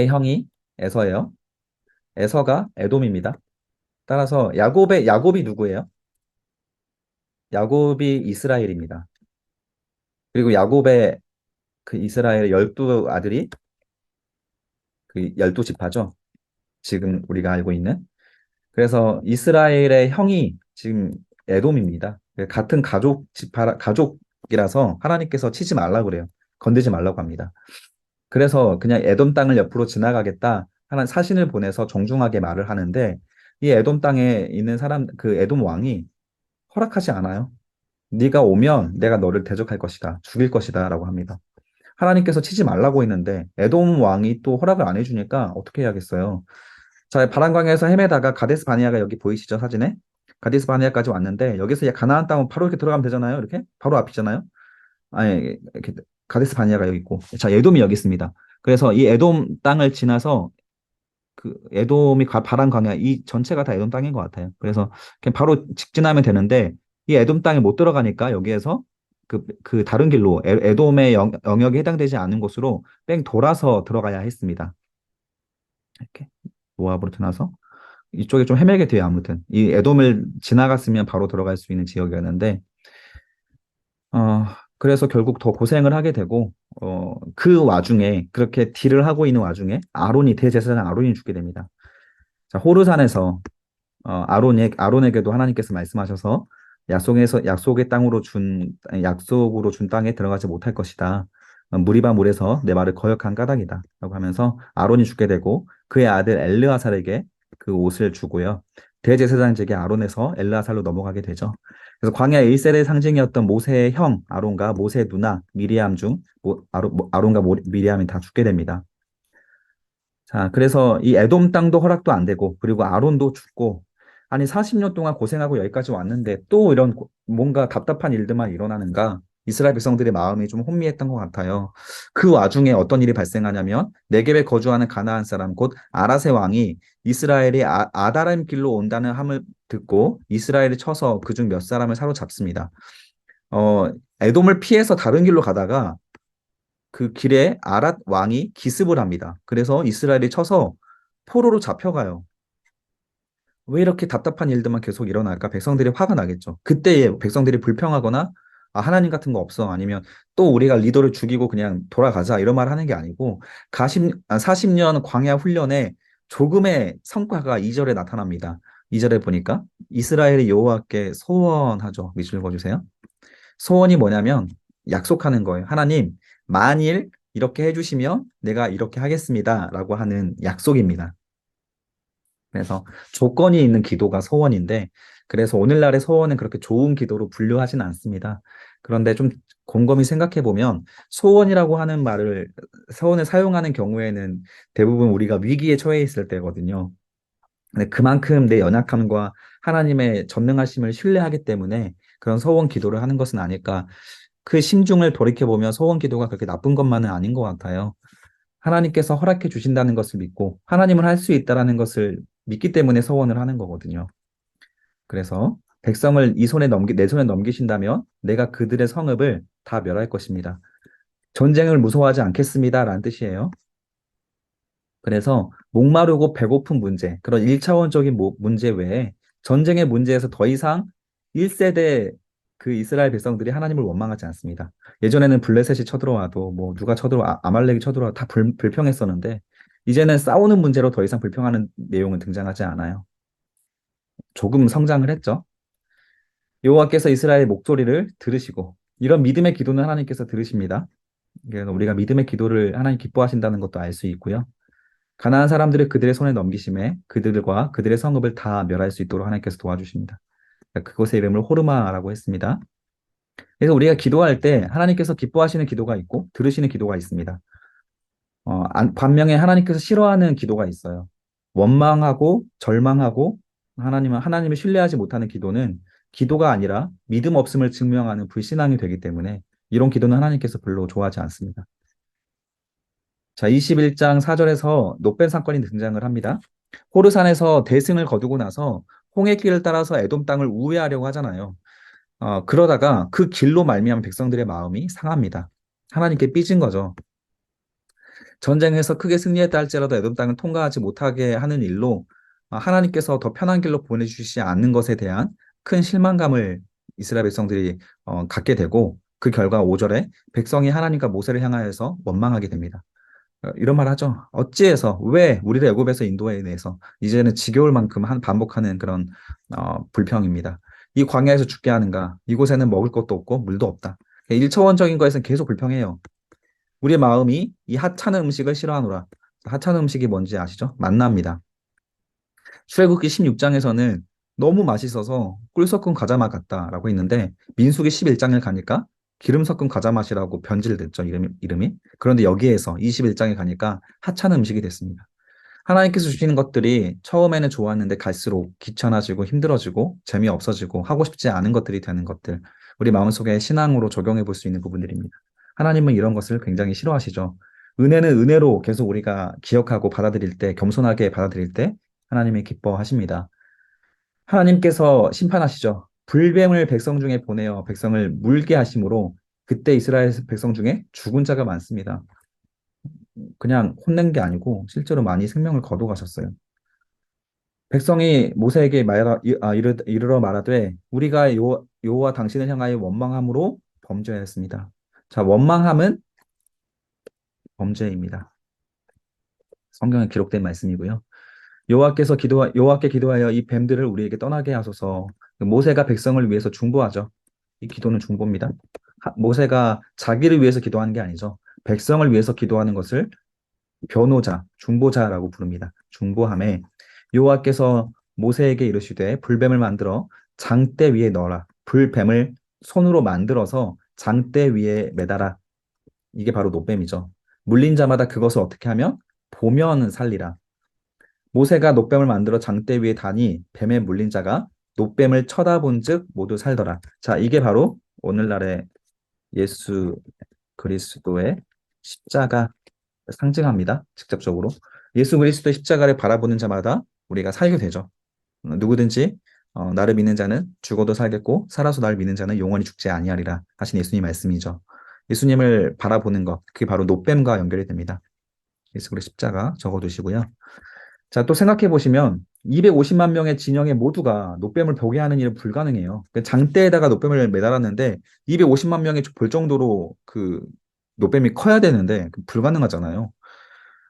형이 에서예요. 에서가 에돔입니다. 따라서 야곱이 누구예요? 야곱이 이스라엘입니다. 그리고 야곱의 그 이스라엘 12아들이 그 12지파죠. 지금 우리가 알고 있는. 그래서 이스라엘의 형이 지금 에돔입니다. 같은 가족이라서 하나님께서 치지 말라고 그래요. 건드지 말라고 합니다. 그래서 그냥 에돔 땅을 옆으로 지나가겠다 하는 사신을 보내서 정중하게 말을 하는데 이 에돔 땅에 있는 사람 그 에돔 왕이 허락하지 않아요. 네가 오면 내가 너를 대적할 것이다. 죽일 것이다라고 합니다. 하나님께서 치지 말라고 했는데 에돔 왕이 또 허락을 안 해주니까 어떻게 해야겠어요? 자, 바람광야에서 헤매다가 가데스 바네아가 여기 보이시죠, 사진에? 가데스 바네아까지 왔는데 여기서 가나안 땅은 바로 이렇게 들어가면 되잖아요. 이렇게 바로 앞이잖아요. 아니, 이렇게 가데스 바네아가 여기 있고, 자, 에돔이 여기 있습니다. 그래서 이 에돔 땅을 지나서 그 에돔이 바람 광야 이 전체가 다 에돔 땅인 것 같아요. 그래서 그냥 바로 직진하면 되는데 이 에돔 땅에 못 들어가니까 여기에서 그 다른 길로 에돔의 영역에 해당되지 않은 곳으로 뺑 돌아서 들어가야 했습니다. 이렇게 모압으로 지나서 이쪽에 좀 헤매게 돼요. 아무튼 이 에돔을 지나갔으면 바로 들어갈 수 있는 지역이었는데 어, 그래서 결국 더 고생을 하게 되고, 그 와중에, 그렇게 딜을 하고 있는 와중에, 대제사장 아론이 죽게 됩니다. 자, 호르산에서 아론에게도 하나님께서 말씀하셔서 약속의 땅으로 약속으로 준 땅에 들어가지 못할 것이다. 무리바 물에서 내 말을 거역한 까닭이다. 라고 하면서 아론이 죽게 되고 그의 아들 엘르아살에게 그 옷을 주고요. 대제사장직의 아론에서 엘르아살로 넘어가게 되죠. 그래서 광야 1세대 상징이었던 모세의 형 아론과 모세의 누나 미리암 중 아론과 미리암이 다 죽게 됩니다. 자, 그래서 이 에돔 땅도 허락도 안 되고, 그리고 아론도 죽고, 아니, 40년 동안 고생하고 여기까지 왔는데, 또 이런 뭔가 답답한 일들만 일어나는가? 이스라엘 백성들의 마음이 좀 혼미했던 것 같아요. 그 와중에 어떤 일이 발생하냐면, 네겝에 거주하는 가나안 사람, 곧 아라세 왕이 이스라엘이 아다람 길로 온다는 함을 듣고, 이스라엘이 쳐서 그중 몇 사람을 사로잡습니다. 어, 에돔을 피해서 다른 길로 가다가, 그 길에 아랏 왕이 기습을 합니다. 그래서 이스라엘이 쳐서 포로로 잡혀가요. 왜 이렇게 답답한 일들만 계속 일어날까? 백성들이 화가 나겠죠. 그때 백성들이 불평하거나 하나님 같은 거 없어. 아니면 또 우리가 리더를 죽이고 그냥 돌아가자. 이런 말 하는 게 아니고 40년 광야 훈련에 조금의 성과가 2절에 나타납니다. 2절에 보니까 이스라엘이 여호와께 소원하죠. 밑줄 읽어주세요. 소원이 뭐냐면 약속하는 거예요. 하나님, 만일 이렇게 해주시면 내가 이렇게 하겠습니다. 라고 하는 약속입니다. 그래서 조건이 있는 기도가 소원인데, 그래서 오늘날의 소원은 그렇게 좋은 기도로 분류하진 않습니다. 그런데 좀 곰곰이 생각해 보면 소원이라고 하는 소원을 사용하는 경우에는 대부분 우리가 위기에 처해 있을 때거든요. 근데 그만큼 내 연약함과 하나님의 전능하심을 신뢰하기 때문에 그런 소원 기도를 하는 것은 아닐까. 그 심중을 돌이켜보면 소원 기도가 그렇게 나쁜 것만은 아닌 것 같아요. 하나님께서 허락해 주신다는 것을 믿고 하나님을 할 수 있다라는 것을 믿기 때문에 소원을 하는 거거든요. 그래서 백성을 내 손에 넘기신다면 내가 그들의 성읍을 다 멸할 것입니다. 전쟁을 무서워하지 않겠습니다라는 뜻이에요. 그래서 목마르고 배고픈 문제, 그런 1차원적인 문제 외에 전쟁의 문제에서 더 이상 1세대 그 이스라엘 백성들이 하나님을 원망하지 않습니다. 예전에는 블레셋이 쳐들어와도 뭐 누가 아말렉이 쳐들어와도 다 불평했었는데 이제는 싸우는 문제로 더 이상 불평하는 내용은 등장하지 않아요. 조금 성장을 했죠. 여호와께서 이스라엘의 목소리를 들으시고 이런 믿음의 기도는 하나님께서 들으십니다. 그래서 우리가 믿음의 기도를 하나님 기뻐하신다는 것도 알 수 있고요. 가나안 사람들을 그들의 손에 넘기심에 그들과 그들의 성읍을 다 멸할 수 있도록 하나님께서 도와주십니다. 그곳의 이름을 호르마라고 했습니다. 그래서 우리가 기도할 때 하나님께서 기뻐하시는 기도가 있고 들으시는 기도가 있습니다. 반면에 하나님께서 싫어하는 기도가 있어요. 원망하고 절망하고 하나님을 신뢰하지 못하는 기도는 기도가 아니라 믿음 없음을 증명하는 불신앙이 되기 때문에 이런 기도는 하나님께서 별로 좋아하지 않습니다. 자, 21장 4절에서 노벤 사건이 등장을 합니다. 호르산에서 대승을 거두고 나서 홍해길을 따라서 에돔 땅을 우회하려고 하잖아요. 그러다가 그 길로 말미암은 백성들의 마음이 상합니다. 하나님께 삐진 거죠. 전쟁에서 크게 승리했다 할지라도 에돔 땅을 통과하지 못하게 하는 일로 하나님께서 더 편한 길로 보내주시지 않는 것에 대한 큰 실망감을 이스라엘 백성들이 갖게 되고 그 결과 5절에 백성이 하나님과 모세를 향하여서 원망하게 됩니다. 이런 말 하죠. 어찌해서 왜 우리를 애굽에서 인도해내서 이제는 지겨울 만큼 반복하는 그런 불평입니다. 이 광야에서 죽게 하는가? 이곳에는 먹을 것도 없고 물도 없다. 1차원적인 거에서는 계속 불평해요. 우리의 마음이 이 하찮은 음식을 싫어하노라. 하찮은 음식이 뭔지 아시죠? 만나입니다. 출애굽기 16장에서는 너무 맛있어서 꿀 섞은 과자 맛 같다라고 했는데 민수기 11장을 가니까 기름 섞은 과자 맛이라고 변질됐죠, 이름이. 그런데 여기에서 21장에 가니까 하찮은 음식이 됐습니다. 하나님께서 주시는 것들이 처음에는 좋았는데 갈수록 귀찮아지고 힘들어지고 재미없어지고 하고 싶지 않은 것들이 되는 것들. 우리 마음속에 신앙으로 적용해 볼 수 있는 부분들입니다. 하나님은 이런 것을 굉장히 싫어하시죠. 은혜는 은혜로 계속 우리가 기억하고 받아들일 때, 겸손하게 받아들일 때 하나님이 기뻐하십니다. 하나님께서 심판하시죠. 불뱀을 백성 중에 보내어 백성을 물게 하심으로 그때 이스라엘 백성 중에 죽은 자가 많습니다. 그냥 혼낸 게 아니고 실제로 많이 생명을 거둬가셨어요. 백성이 모세에게 이르러 말하되 우리가 여호와 당신을 향하여 원망함으로 범죄하였습니다. 자, 원망함은 범죄입니다. 성경에 기록된 말씀이고요. 여호와께 기도하여 이 뱀들을 우리에게 떠나게 하소서. 모세가 백성을 위해서 중보하죠. 이 기도는 중보입니다. 모세가 자기를 위해서 기도하는 게 아니죠. 백성을 위해서 기도하는 것을 변호자, 중보자라고 부릅니다. 중보함에 여호와께서 모세에게 이르시되 불뱀을 만들어 장대 위에 넣어라. 불뱀을 손으로 만들어서 장대 위에 매달아. 이게 바로 노뱀이죠. 물린 자마다 그것을 어떻게 하면 보면 살리라. 모세가 노뱀을 만들어 장대 위에 다니 뱀에 물린 자가 노뱀을 쳐다본즉 모두 살더라. 자, 이게 바로 오늘날의 예수 그리스도의 십자가 상징합니다. 직접적으로. 예수 그리스도의 십자가를 바라보는 자마다 우리가 살게 되죠. 누구든지 나를 믿는 자는 죽어도 살겠고 살아서 나를 믿는 자는 영원히 죽지 아니하리라 하신 예수님 말씀이죠. 예수님을 바라보는 것, 그게 바로 노뱀과 연결이 됩니다. 예수 그리스도 십자가 적어두시고요. 자, 또 생각해 보시면 250만 명의 진영의 모두가 노뱀을 보게 하는 일은 불가능해요. 그 장대에다가 노뱀을 매달았는데 250만 명이 볼 정도로 그 노뱀이 커야 되는데 불가능하잖아요.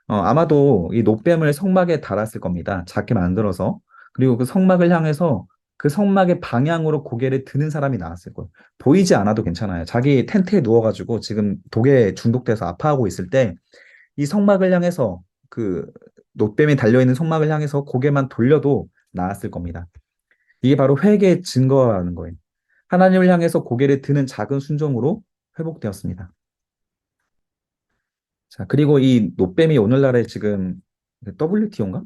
아마도 이 노뱀을 성막에 달았을 겁니다. 작게 만들어서. 그리고 그 성막을 향해서 그 성막의 방향으로 고개를 드는 사람이 나왔을 거예요. 보이지 않아도 괜찮아요. 자기 텐트에 누워가지고 지금 독에 중독돼서 아파하고 있을 때 이 성막을 향해서 그 노뱀이 달려있는 성막을 향해서 고개만 돌려도 나았을 겁니다. 이게 바로 회개의 증거라는 거예요. 하나님을 향해서 고개를 드는 작은 순종으로 회복되었습니다. 자, 그리고 이 노뱀이 오늘날에 지금 WTO인가?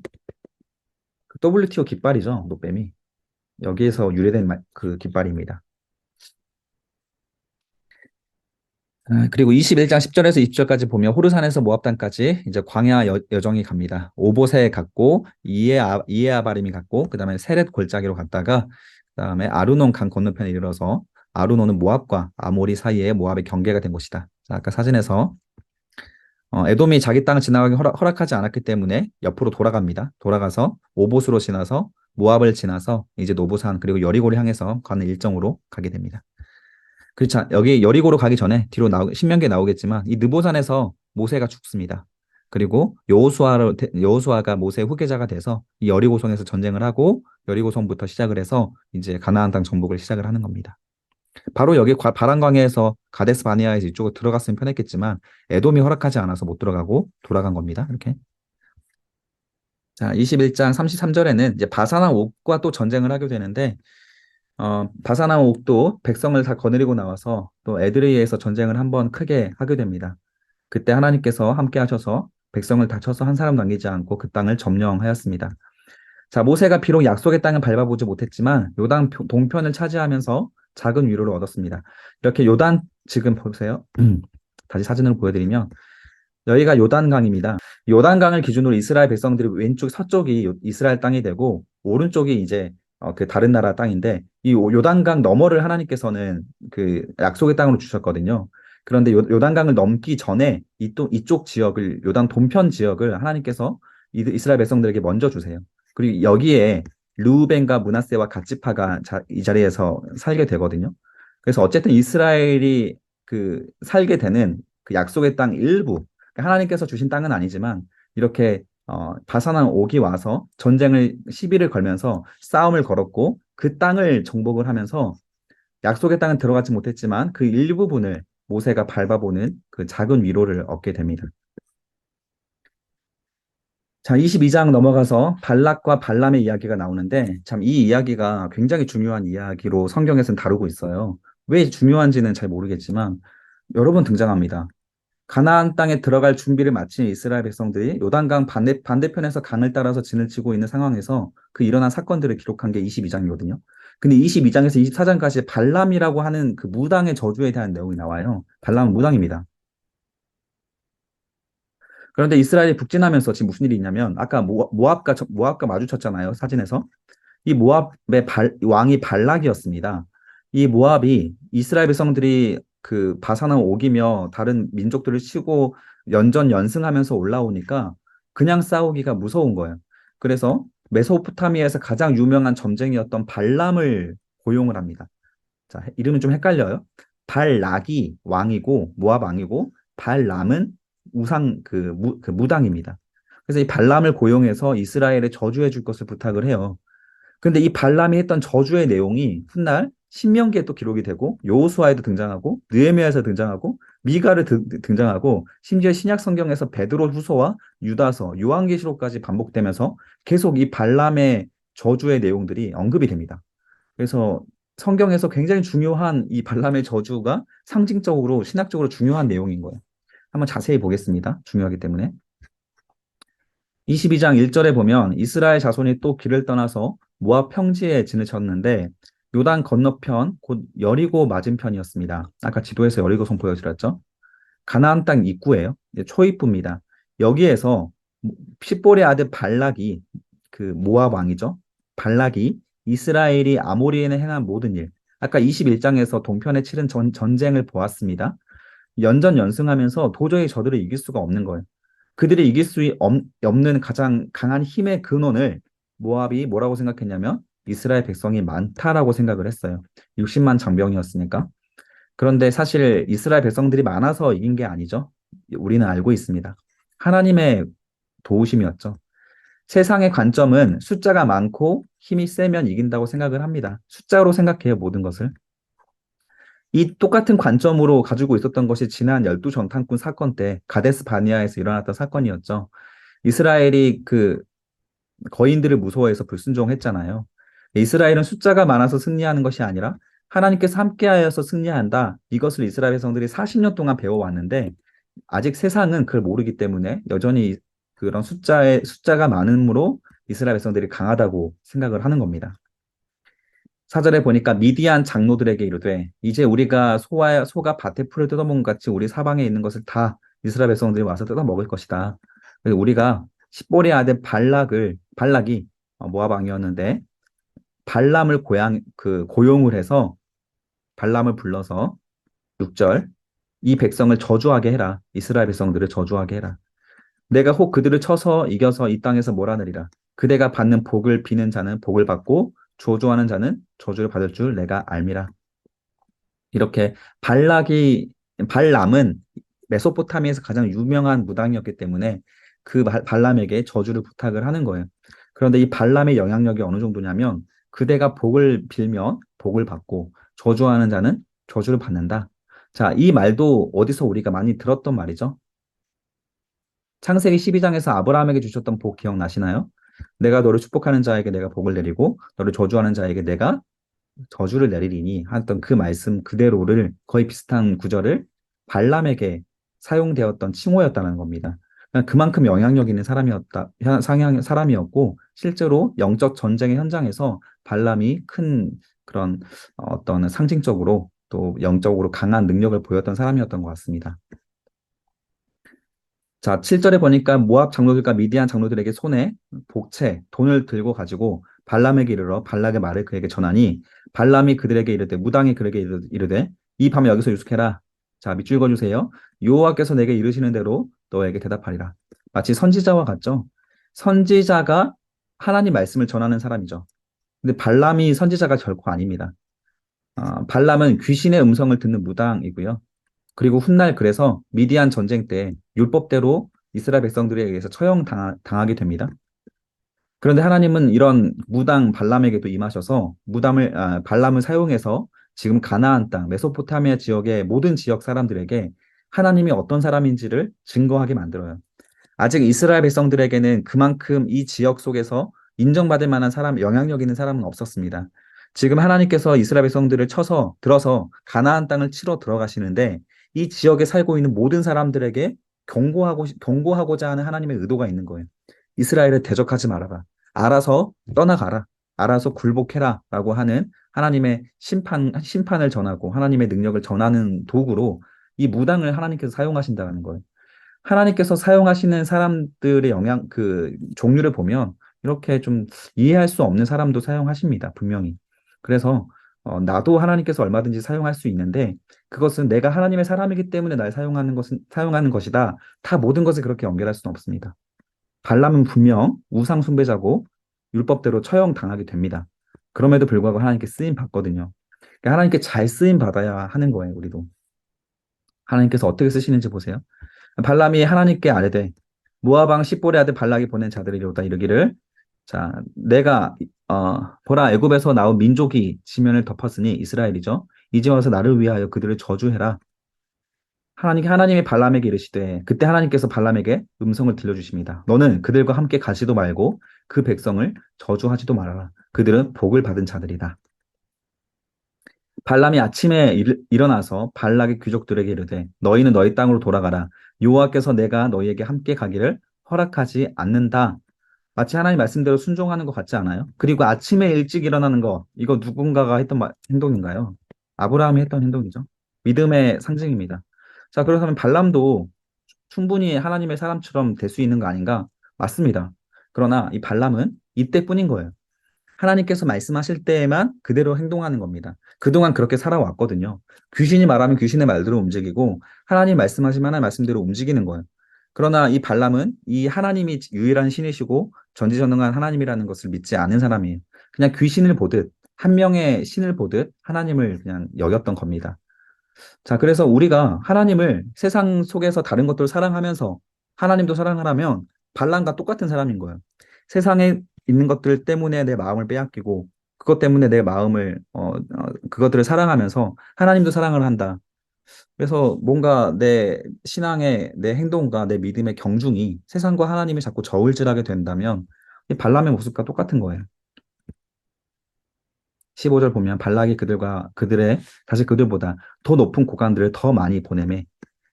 WTO 깃발이죠, 노뱀이. 여기에서 유래된 그 깃발입니다. 그리고 21장 10절에서 20절까지 보면 호르산에서 모압 땅까지 이제 광야 여정이 갑니다. 오보세 갔고 이에아바림이 갔고 그다음에 세렛 골짜기로 갔다가 그다음에 아르논 강 건너편에 이르러서 아르논은 모압과 아모리 사이에 모압의 경계가 된 곳이다. 자, 아까 사진에서 에돔이 자기 땅을 지나가기 허락하지 않았기 때문에 옆으로 돌아갑니다. 돌아가서 오봇으로 지나서 모압을 지나서 이제 노보산 그리고 여리고를 향해서 가는 일정으로 가게 됩니다. 그렇죠. 여기 여리고로 가기 전에 뒤로 신명기에 나오겠지만 이 느보산에서 모세가 죽습니다. 그리고 여호수아가 모세의 후계자가 돼서 이 여리고성에서 전쟁을 하고 여리고성부터 시작을 해서 이제 가나안 땅 정복을 시작을 하는 겁니다. 바로 여기 바란광야에서 가데스 바네아에서 이쪽으로 들어갔으면 편했겠지만 에돔이 허락하지 않아서 못 들어가고 돌아간 겁니다. 이렇게. 자, 21장 33절에는 이제 바사나 옥과 또 전쟁을 하게 되는데 바사나 옥도 백성을 다 거느리고 나와서 또 에드레이에서 전쟁을 한번 크게 하게 됩니다. 그때 하나님께서 함께 하셔서 백성을 다 쳐서 한 사람 남기지 않고 그 땅을 점령하였습니다. 자, 모세가 비록 약속의 땅을 밟아보지 못했지만 요단 동편을 차지하면서 작은 위로를 얻었습니다. 이렇게 요단 지금 보세요. 다시 사진을 보여드리면 여기가 요단강입니다. 요단강을 기준으로 이스라엘 백성들이 왼쪽 서쪽이 이스라엘 땅이 되고 오른쪽이 이제 그 다른 나라 땅인데 이 요단강 너머를 하나님께서는 그 약속의 땅으로 주셨거든요. 그런데 요단강을 넘기 전에 이쪽 지역을 요단 동편 지역을 하나님께서 이스라엘 백성들에게 먼저 주세요. 그리고 여기에 르우벤과 므낫세와 갓지파가 이 자리에서 살게 되거든요. 그래서 어쨌든 이스라엘이 그 살게 되는 그 약속의 땅 일부, 그러니까 하나님께서 주신 땅은 아니지만 이렇게 바사나 옥이 와서 전쟁을 시비를 걸면서 싸움을 걸었고 그 땅을 정복을 하면서 약속의 땅은 들어가지 못했지만 그 일부분을 모세가 밟아보는 그 작은 위로를 얻게 됩니다. 자, 22장 넘어가서 발락과 발람의 이야기가 나오는데 참 이 이야기가 굉장히 중요한 이야기로 성경에서는 다루고 있어요. 왜 중요한지는 잘 모르겠지만 여러 번 등장합니다. 가나안 땅에 들어갈 준비를 마친 이스라엘 백성들이 요단강 반대편에서 강을 따라서 진을 치고 있는 상황에서 그 일어난 사건들을 기록한 게 22장이거든요. 근데 22장에서 24장까지 발람이라고 하는 그 무당의 저주에 대한 내용이 나와요. 발람은 무당입니다. 그런데 이스라엘이 북진하면서 지금 무슨 일이 있냐면 아까 모압과 마주쳤잖아요. 사진에서. 이 모압의 왕이 발락이었습니다. 이 모압이 이스라엘 백성들이 그 바산을 오기며 다른 민족들을 치고 연전연승하면서 올라오니까 그냥 싸우기가 무서운 거예요. 그래서 메소포타미아에서 가장 유명한 점쟁이였던 발람을 고용을 합니다. 자, 이름은 좀 헷갈려요. 발락이 왕이고 모압 왕이고 발람은 그 무당입니다. 그래서 이 발람을 고용해서 이스라엘에 저주해 줄 것을 부탁을 해요. 근데 이 발람이 했던 저주의 내용이 훗날 신명기에 또 기록이 되고 여호수아에도 등장하고 느헤미야에서 등장하고 미가를 등장하고 심지어 신약 성경에서 베드로 후서와 유다서, 요한계시록까지 반복되면서 계속 이 발람의 저주의 내용들이 언급이 됩니다. 그래서 성경에서 굉장히 중요한 이 발람의 저주가 상징적으로 신학적으로 중요한 내용인 거예요. 한번 자세히 보겠습니다. 중요하기 때문에. 22장 1절에 보면 이스라엘 자손이 또 길을 떠나서 모압 평지에 진을 쳤는데 요단 건너편 곧 여리고 맞은편이었습니다. 아까 지도에서 여리고성 보여드렸죠. 가나안 땅 입구예요. 이제 초입부입니다. 여기에서 십볼의 아들 발락이 그 모압 왕이죠. 발락이 이스라엘이 아모리에 행한 모든 일. 아까 21장에서 동편에 치른 전쟁을 보았습니다. 연전연승하면서 도저히 저들을 이길 수가 없는 거예요. 그들이 이길 수 없는 가장 강한 힘의 근원을 모압이 뭐라고 생각했냐면 이스라엘 백성이 많다라고 생각을 했어요. 60만 장병이었으니까. 그런데 사실 이스라엘 백성들이 많아서 이긴 게 아니죠. 우리는 알고 있습니다. 하나님의 도우심이었죠. 세상의 관점은 숫자가 많고 힘이 세면 이긴다고 생각을 합니다. 숫자로 생각해요, 모든 것을. 이 똑같은 관점으로 가지고 있었던 것이 지난 열두 정탐꾼 사건 때 가데스 바니아에서 일어났던 사건이었죠. 이스라엘이 그 거인들을 무서워해서 불순종했잖아요. 이스라엘은 숫자가 많아서 승리하는 것이 아니라 하나님께서 함께하여서 승리한다. 이것을 이스라엘 백성들이 40년 동안 배워왔는데 아직 세상은 그걸 모르기 때문에 여전히 그런 숫자가 많음으로 이스라엘 백성들이 강하다고 생각을 하는 겁니다. 사절에 보니까 미디안 장로들에게 이르되 이제 우리가 소가 밭에 풀을 뜯어먹은 같이 우리 사방에 있는 것을 다 이스라엘 백성들이 와서 뜯어먹을 것이다. 그래서 우리가 십볼의 아들 발락이 모압 왕이었는데 발람을 고용을 해서 발람을 불러서 6절 이 백성을 저주하게 해라. 이스라엘 백성들을 저주하게 해라. 내가 혹 그들을 쳐서 이겨서 이 땅에서 몰아내리라. 그대가 받는 복을 비는 자는 복을 받고 저주하는 자는 저주를 받을 줄 내가 알미라. 이렇게 발람은 메소포타미아에서 가장 유명한 무당이었기 때문에 그 발람에게 저주를 부탁을 하는 거예요. 그런데 이 발람의 영향력이 어느 정도냐면 그대가 복을 빌면 복을 받고 저주하는 자는 저주를 받는다. 자, 이 말도 어디서 우리가 많이 들었던 말이죠. 창세기 12장에서 아브라함에게 주셨던 복 기억나시나요? 내가 너를 축복하는 자에게 내가 복을 내리고 너를 저주하는 자에게 내가 저주를 내리리니 하던 그 말씀 그대로를 거의 비슷한 구절을 발람에게 사용되었던 칭호였다는 겁니다. 그러니까 그만큼 영향력 있는 사람이었고 실제로 영적 전쟁의 현장에서 발람이 큰 그런 어떤 상징적으로 또 영적으로 강한 능력을 보였던 사람이었던 것 같습니다. 자, 7절에 보니까 모압 장로들과 미디안 장로들에게 손에 복채, 돈을 들고 가지고 발람에게 이르러 발락의 말을 그에게 전하니 발람이 그들에게 이르되 무당이 그에게 이르되 이 밤에 여기서 유숙해라. 자, 밑줄 그어주세요. 여호와께서 내게 이르시는 대로 너에게 대답하리라. 마치 선지자와 같죠? 선지자가 하나님 말씀을 전하는 사람이죠. 근데 발람이 선지자가 결코 아닙니다. 발람은 귀신의 음성을 듣는 무당이고요. 그리고 훗날 그래서 미디안 전쟁 때 율법대로 이스라엘 백성들에 의해서 처형당하게 됩니다. 그런데 하나님은 이런 무당 발람에게도 임하셔서 발람을 사용해서 지금 가나안 땅, 메소포타미아 지역의 모든 지역 사람들에게 하나님이 어떤 사람인지를 증거하게 만들어요. 아직 이스라엘 백성들에게는 그만큼 이 지역 속에서 인정받을 만한 사람, 영향력 있는 사람은 없었습니다. 지금 하나님께서 이스라엘 백성들을 들어서 가나안 땅을 치러 들어가시는데 이 지역에 살고 있는 모든 사람들에게 경고하고자 하는 하나님의 의도가 있는 거예요. 이스라엘을 대적하지 말아라. 알아서 떠나가라. 알아서 굴복해라. 라고 하는 하나님의 심판을 전하고 하나님의 능력을 전하는 도구로 이 무당을 하나님께서 사용하신다는 거예요. 하나님께서 사용하시는 사람들의 종류를 보면 이렇게 좀 이해할 수 없는 사람도 사용하십니다. 분명히. 그래서 나도 하나님께서 얼마든지 사용할 수 있는데 그것은 내가 하나님의 사람이기 때문에 날 사용하는 것이다. 다 모든 것을 그렇게 연결할 수는 없습니다. 발람은 분명 우상 숭배자고 율법대로 처형당하게 됩니다. 그럼에도 불구하고 하나님께 쓰임 받거든요. 그러니까 하나님께 잘 쓰임 받아야 하는 거예요, 우리도. 하나님께서 어떻게 쓰시는지 보세요. 발람이 하나님께 아뢰되 모압 왕 십볼의 아들 발락이 보낸 자들이 이르다 이르기를 자 내가 보라 애굽에서 나온 민족이 지면을 덮었으니 이스라엘이죠. 이제 와서 나를 위하여 그들을 저주해라. 하나님이 발람에게 이르시되 그때 하나님께서 발람에게 음성을 들려주십니다. 너는 그들과 함께 가지도 말고 그 백성을 저주하지도 말아라. 그들은 복을 받은 자들이다. 발람이 아침에 일어나서 발락의 귀족들에게 이르되 너희는 너희 땅으로 돌아가라. 여호와께서 내가 너희에게 함께 가기를 허락하지 않는다. 마치 하나님 말씀대로 순종하는 것 같지 않아요? 그리고 아침에 일찍 일어나는 거 이거 누군가가 했던 행동인가요? 아브라함이 했던 행동이죠. 믿음의 상징입니다. 자, 그렇다면 발람도 충분히 하나님의 사람처럼 될 수 있는 거 아닌가? 맞습니다. 그러나 이 발람은 이때뿐인 거예요. 하나님께서 말씀하실 때에만 그대로 행동하는 겁니다. 그동안 그렇게 살아왔거든요. 귀신이 말하면 귀신의 말대로 움직이고 하나님 말씀하시면 하나님 말씀대로 움직이는 거예요. 그러나 이 발람은 이 하나님이 유일한 신이시고 전지전능한 하나님이라는 것을 믿지 않은 사람이에요. 그냥 귀신을 보듯 한 명의 신을 보듯 하나님을 그냥 여겼던 겁니다. 자, 그래서 우리가 하나님을 세상 속에서 다른 것들을 사랑하면서 하나님도 사랑하라면 발람과 똑같은 사람인 거예요. 세상에 있는 것들 때문에 내 마음을 빼앗기고 그것 때문에 내 마음을 그것들을 사랑하면서 하나님도 사랑을 한다. 그래서 뭔가 내 신앙의 내 행동과 내 믿음의 경중이 세상과 하나님이 자꾸 저울질하게 된다면 이 발람의 모습과 똑같은 거예요. 15절 보면 발락이 다시 그들보다 더 높은 고관들을 더 많이 보내매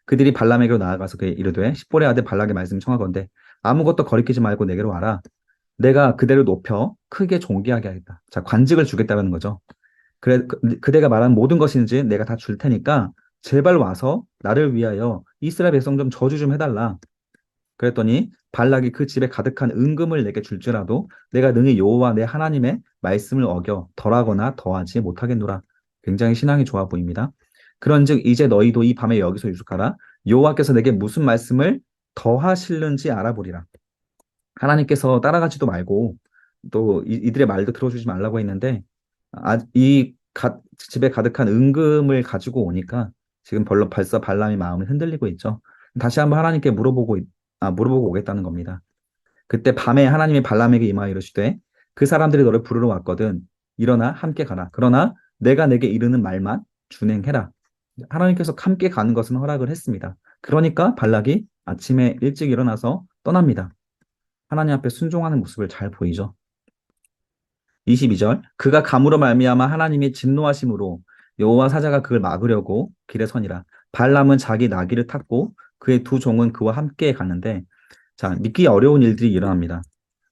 그들이 발람에게로 나아가서 그에 이르되 십볼의 아들 발락의 말씀을 청하건대 아무것도 거리끼지 말고 내게로 와라. 내가 그대를 높여 크게 존귀하게 하겠다. 자, 관직을 주겠다는 거죠. 그래, 그대가 말한 모든 것인지 내가 다 줄 테니까 제발 와서 나를 위하여 이스라엘 백성 좀 저주 좀 해달라. 그랬더니 발락이 그 집에 가득한 은금을 내게 줄지라도 내가 능히 여호와 내 하나님의 말씀을 어겨 덜하거나 더하지 못하겠노라. 굉장히 신앙이 좋아 보입니다. 그런즉 이제 너희도 이 밤에 여기서 유숙하라. 여호와께서 내게 무슨 말씀을 더하실는지 알아보리라. 하나님께서 따라가지도 말고 또 이들의 말도 들어주지 말라고 했는데 집에 가득한 은금을 가지고 오니까 지금 벌써 발람의 마음이 흔들리고 있죠. 다시 한번 하나님께 물어보고 오겠다는 겁니다. 그때 밤에 하나님이 발람에게 임하여 이르시되 그 사람들이 너를 부르러 왔거든 일어나 함께 가라. 그러나 내가 내게 이르는 말만 준행해라. 하나님께서 함께 가는 것은 허락을 했습니다. 그러니까 발락이 아침에 일찍 일어나서 떠납니다. 하나님 앞에 순종하는 모습을 잘 보이죠. 22절 그가 감으로 말미암아 하나님이 진노하심으로 여호와 사자가 그를 막으려고 길에 서니라. 발람은 자기 나귀를 탔고 그의 두 종은 그와 함께 갔는데 자, 믿기 어려운 일들이 일어납니다.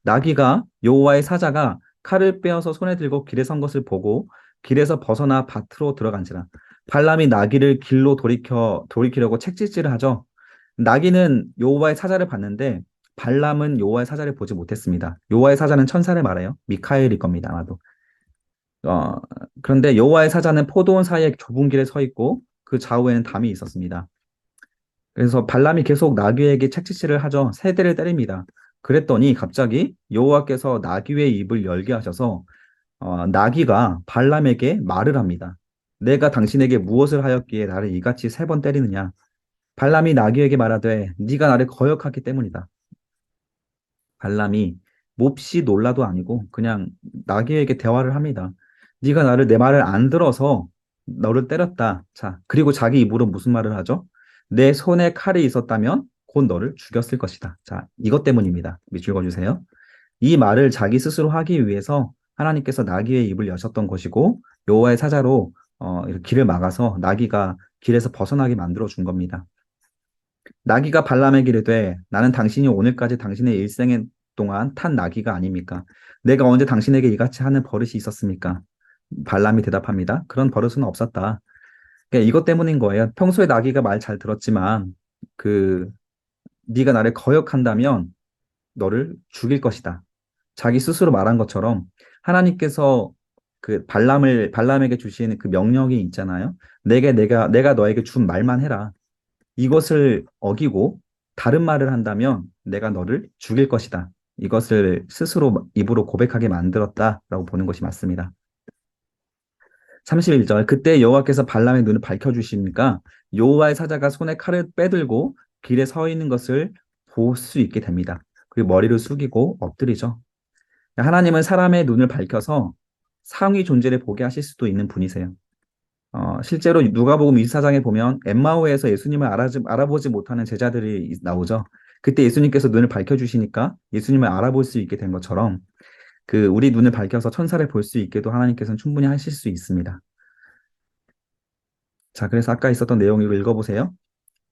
나귀가 여호와의 사자가 칼을 빼어서 손에 들고 길에 선 것을 보고 길에서 벗어나 밭으로 들어간지라. 발람이 나귀를 길로 돌이키려고 책짓질을 하죠. 나귀는 여호와의 사자를 봤는데 발람은 여호와의 사자를 보지 못했습니다. 여호와의 사자는 천사를 말해요. 미카엘일 겁니다, 아마도. 어, 그런데 여호와의 사자는 포도원 사이에 좁은 길에 서 있고 그 좌우에는 담이 있었습니다. 그래서 발람이 계속 나귀에게 채찍질을 하죠. 세 대를 때립니다. 그랬더니 갑자기 여호와께서 나귀의 입을 열게 하셔서 나귀가 발람에게 말을 합니다. 내가 당신에게 무엇을 하였기에 나를 이같이 세 번 때리느냐? 발람이 나귀에게 말하되 네가 나를 거역하기 때문이다. 발람이 몹시 놀라도 아니고 그냥 나귀에게 대화를 합니다. 네가 내 말을 안 들어서 너를 때렸다. 자, 그리고 자기 입으로 무슨 말을 하죠? 내 손에 칼이 있었다면 곧 너를 죽였을 것이다. 자, 이것 때문입니다. 밑줄 그어주세요. 이 말을 자기 스스로 하기 위해서 하나님께서 나귀의 입을 여셨던 것이고 여호와의 사자로 이렇게 길을 막아서 나귀가 길에서 벗어나게 만들어 준 겁니다. 나귀가 발람에게 이르되 나는 당신이 오늘까지 당신의 일생 동안 탄 나귀가 아닙니까? 내가 언제 당신에게 이같이 하는 버릇이 있었습니까? 발람이 대답합니다. 그런 버릇은 없었다. 그러니까 이것 때문인 거예요. 평소에 나귀가 말 잘 들었지만 그 네가 나를 거역한다면 너를 죽일 것이다. 자기 스스로 말한 것처럼 하나님께서 그 발람에게 주신 그 명령이 있잖아요. 내가 너에게 준 말만 해라. 이것을 어기고 다른 말을 한다면 내가 너를 죽일 것이다. 이것을 스스로 입으로 고백하게 만들었다라고 보는 것이 맞습니다. 31절 그때 여호와께서 발람의 눈을 밝혀주십니까? 여호와의 사자가 손에 칼을 빼들고 길에 서 있는 것을 볼 수 있게 됩니다. 그리고 머리를 숙이고 엎드리죠. 하나님은 사람의 눈을 밝혀서 상위 존재를 보게 하실 수도 있는 분이세요. 실제로 누가복음 24장에 보면 엠마오에서 예수님을 알아보지 못하는 제자들이 나오죠. 그때 예수님께서 눈을 밝혀주시니까 예수님을 알아볼 수 있게 된 것처럼 우리 눈을 밝혀서 천사를 볼 수 있게도 하나님께서는 충분히 하실 수 있습니다. 자, 그래서 아까 있었던 내용을 읽어보세요.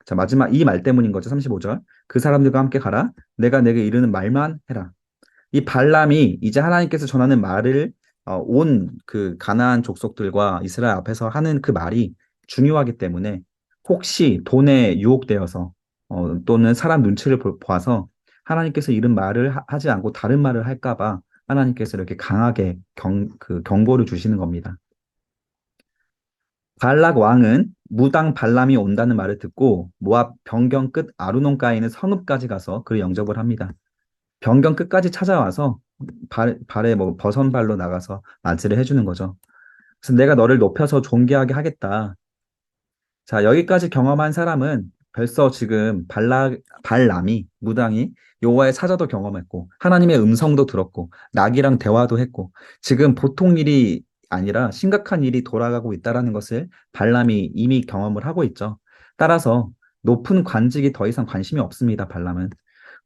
자, 마지막 이 말 때문인 거죠. 35절. 그 사람들과 함께 가라. 내가 내게 이르는 말만 해라. 이 발람이 이제 하나님께서 전하는 말을 온 가나안 족속들과 이스라엘 앞에서 하는 그 말이 중요하기 때문에 혹시 돈에 유혹되어서 또는 사람 눈치를 봐서 하나님께서 이런 말을 하지 않고 다른 말을 할까 봐 하나님께서 이렇게 강하게 경고를 주시는 겁니다. 발락 왕은 무당 발람이 온다는 말을 듣고 모압 변경 끝 아르논가에 있는 성읍까지 가서 그를 영접을 합니다. 변경 끝까지 찾아와서 발에 뭐 버선발로 나가서 맞이를 해주는 거죠. 그래서 내가 너를 높여서 존귀하게 하겠다. 자, 여기까지 경험한 사람은 벌써 지금 발람이 무당이 여호와의 사자도 경험했고 하나님의 음성도 들었고 낙이랑 대화도 했고 지금 보통 일이 아니라 심각한 일이 돌아가고 있다라는 것을 발람이 이미 경험을 하고 있죠. 따라서 높은 관직이 더 이상 관심이 없습니다. 발람은.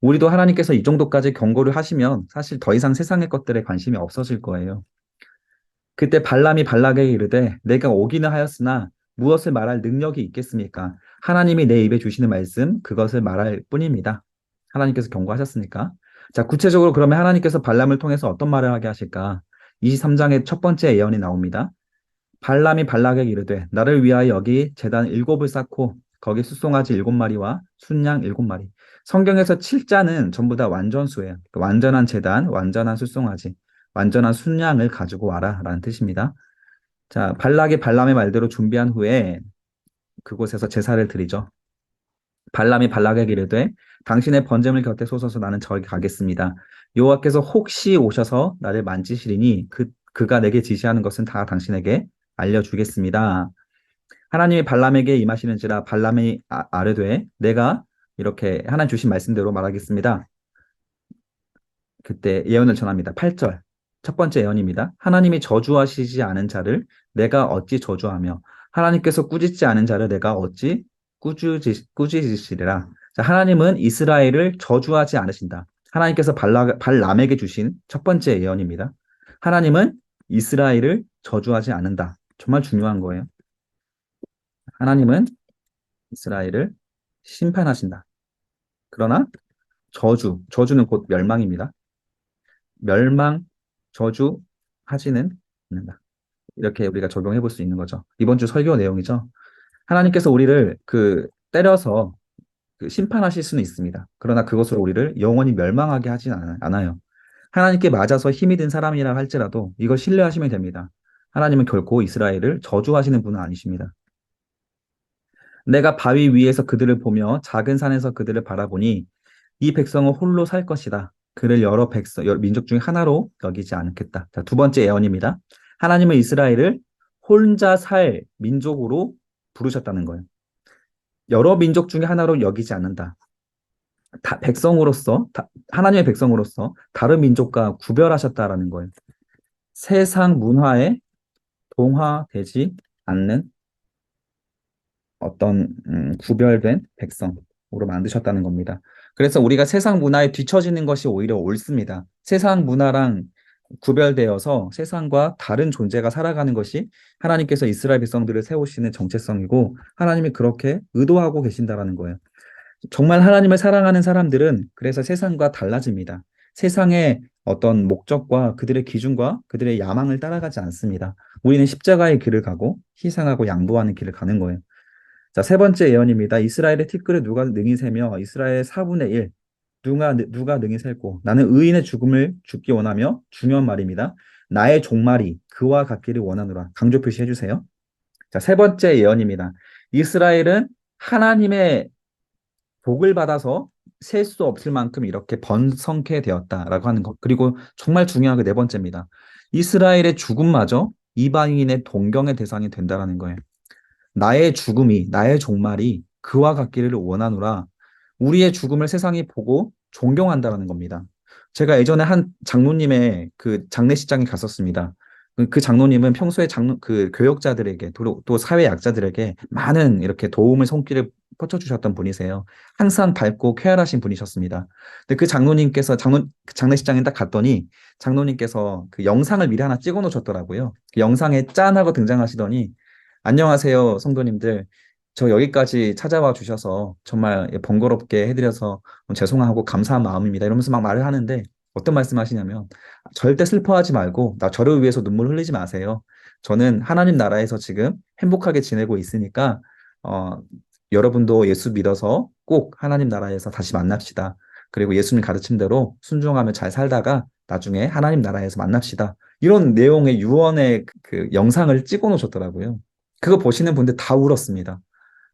우리도 하나님께서 이 정도까지 경고를 하시면 사실 더 이상 세상의 것들에 관심이 없어질 거예요. 그때 발람이 발락에게 이르되 내가 오기는 하였으나 무엇을 말할 능력이 있겠습니까? 하나님이 내 입에 주시는 말씀 그것을 말할 뿐입니다. 하나님께서 경고하셨으니까. 자, 구체적으로 그러면 하나님께서 발람을 통해서 어떤 말을 하게 하실까? 23장의 첫 번째 예언이 나옵니다. 발람이 발락에게 이르되 나를 위하여 여기 제단 7을 쌓고 거기 숫송아지 7마리와 순양 7마리. 성경에서 7자는 전부 다 완전수예요. 완전한 제단, 완전한 숫송아지, 완전한 순양을 가지고 와라 라는 뜻입니다. 자, 발락이 발람의 말대로 준비한 후에 그곳에서 제사를 드리죠. 발람이 발락에게 이르되 당신의 번제물 곁에 쏘소서 나는 저기 가겠습니다. 여호와께서 혹시 오셔서 나를 만지시리니 그가 내게 지시하는 것은 다 당신에게 알려주겠습니다. 하나님이 발람에게 임하시는지라 발람이 아뢰되 내가 이렇게 하나님 주신 말씀대로 말하겠습니다. 그때 예언을 전합니다. 8절 첫 번째 예언입니다. 하나님이 저주하시지 않은 자를 내가 어찌 저주하며 하나님께서 꾸짖지 않은 자를 내가 어찌 꾸짖으시리라. 자, 하나님은 이스라엘을 저주하지 않으신다. 하나님께서 발람에게 주신 첫 번째 예언입니다. 하나님은 이스라엘을 저주하지 않는다. 정말 중요한 거예요. 하나님은 이스라엘을 심판하신다. 그러나 저주는 곧 멸망입니다. 멸망, 저주하지는 않는다. 이렇게 우리가 적용해 볼 수 있는 거죠. 이번 주 설교 내용이죠. 하나님께서 우리를 때려서 심판하실 수는 있습니다. 그러나 그것으로 우리를 영원히 멸망하게 하진 않아요. 하나님께 맞아서 힘이 든 사람이라 할지라도 이걸 신뢰하시면 됩니다. 하나님은 결코 이스라엘을 저주하시는 분은 아니십니다. 내가 바위 위에서 그들을 보며 작은 산에서 그들을 바라보니 이 백성은 홀로 살 것이다. 그를 여러 민족 중에 하나로 여기지 않겠다. 자, 두 번째 예언입니다. 하나님은 이스라엘을 혼자 살 민족으로 부르셨다는 거예요. 여러 민족 중에 하나로 여기지 않는다. 하나님의 백성으로서 다른 민족과 구별하셨다라는 거예요. 세상 문화에 동화되지 않는 어떤 구별된 백성으로 만드셨다는 겁니다. 그래서 우리가 세상 문화에 뒤처지는 것이 오히려 옳습니다. 세상 문화랑 구별되어서 세상과 다른 존재가 살아가는 것이 하나님께서 이스라엘 백성들을 세우시는 정체성이고 하나님이 그렇게 의도하고 계신다라는 거예요. 정말 하나님을 사랑하는 사람들은 그래서 세상과 달라집니다. 세상의 어떤 목적과 그들의 기준과 그들의 야망을 따라가지 않습니다. 우리는 십자가의 길을 가고 희생하고 양보하는 길을 가는 거예요. 자, 세 번째 예언입니다. 이스라엘의 티끌을 누가 능히 세며 이스라엘의 4분의 1 누가 능히 셀고 나는 의인의 죽음을 죽기 원하며 중요한 말입니다. 나의 종말이 그와 같기를 원하노라. 강조 표시해 주세요. 자, 세 번째 예언입니다. 이스라엘은 하나님의 복을 받아서 셀 수 없을 만큼 이렇게 번성케 되었다라고 하는 것. 그리고 정말 중요한 게 네 번째입니다. 이스라엘의 죽음마저 이방인의 동경의 대상이 된다라는 거예요. 나의 죽음이, 나의 종말이 그와 같기를 원하노라. 우리의 죽음을 세상이 보고 존경한다라는 겁니다. 제가 예전에 한 장로님의 그 장례식장에 갔었습니다. 그 장로님은 평소에 그 교역자들에게 또 사회 약자들에게 많은 이렇게 도움의 손길을 뻗쳐주셨던 분이세요. 항상 밝고 쾌활하신 분이셨습니다. 근데 그 장로님께서 그 장례식장에 딱 갔더니 장로님께서 그 영상을 미리 하나 찍어 놓으셨더라고요. 그 영상에 짠 하고 등장하시더니 안녕하세요, 성도님들. 저 여기까지 찾아와 주셔서 정말 번거롭게 해드려서 죄송하고 감사한 마음입니다. 이러면서 막 말을 하는데 어떤 말씀 하시냐면 절대 슬퍼하지 말고 저를 위해서 눈물 흘리지 마세요. 저는 하나님 나라에서 지금 행복하게 지내고 있으니까 어, 여러분도 예수 믿어서 꼭 하나님 나라에서 다시 만납시다. 그리고 예수님 가르침대로 순종하며 잘 살다가 나중에 하나님 나라에서 만납시다. 이런 내용의 유언의 그 영상을 찍어 놓으셨더라고요. 그거 보시는 분들 다 울었습니다.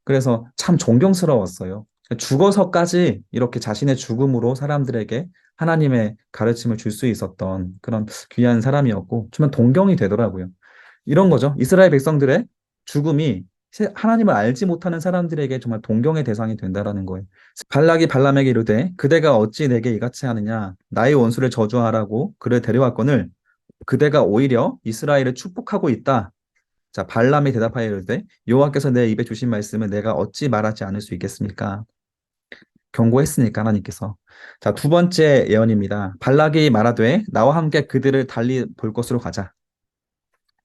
그래서 참 존경스러웠어요. 죽어서까지 이렇게 자신의 죽음으로 사람들에게 하나님의 가르침을 줄 수 있었던 그런 귀한 사람이었고, 정말 동경이 되더라고요. 이런 거죠. 이스라엘 백성들의 죽음이 하나님을 알지 못하는 사람들에게 정말 동경의 대상이 된다라는 거예요. 발락이 발람에게 이르되 그대가 어찌 내게 이같이 하느냐 나의 원수를 저주하라고 그를 데려왔거늘 그대가 오히려 이스라엘을 축복하고 있다. 자, 발람이 대답하여 이르되 여호와께서 내 입에 주신 말씀을 내가 어찌 말하지 않을 수 있겠습니까? 경고했으니까 하나님께서. 자, 두 번째 예언입니다. 발락이 말하되 나와 함께 그들을 달리 볼 것으로 가자.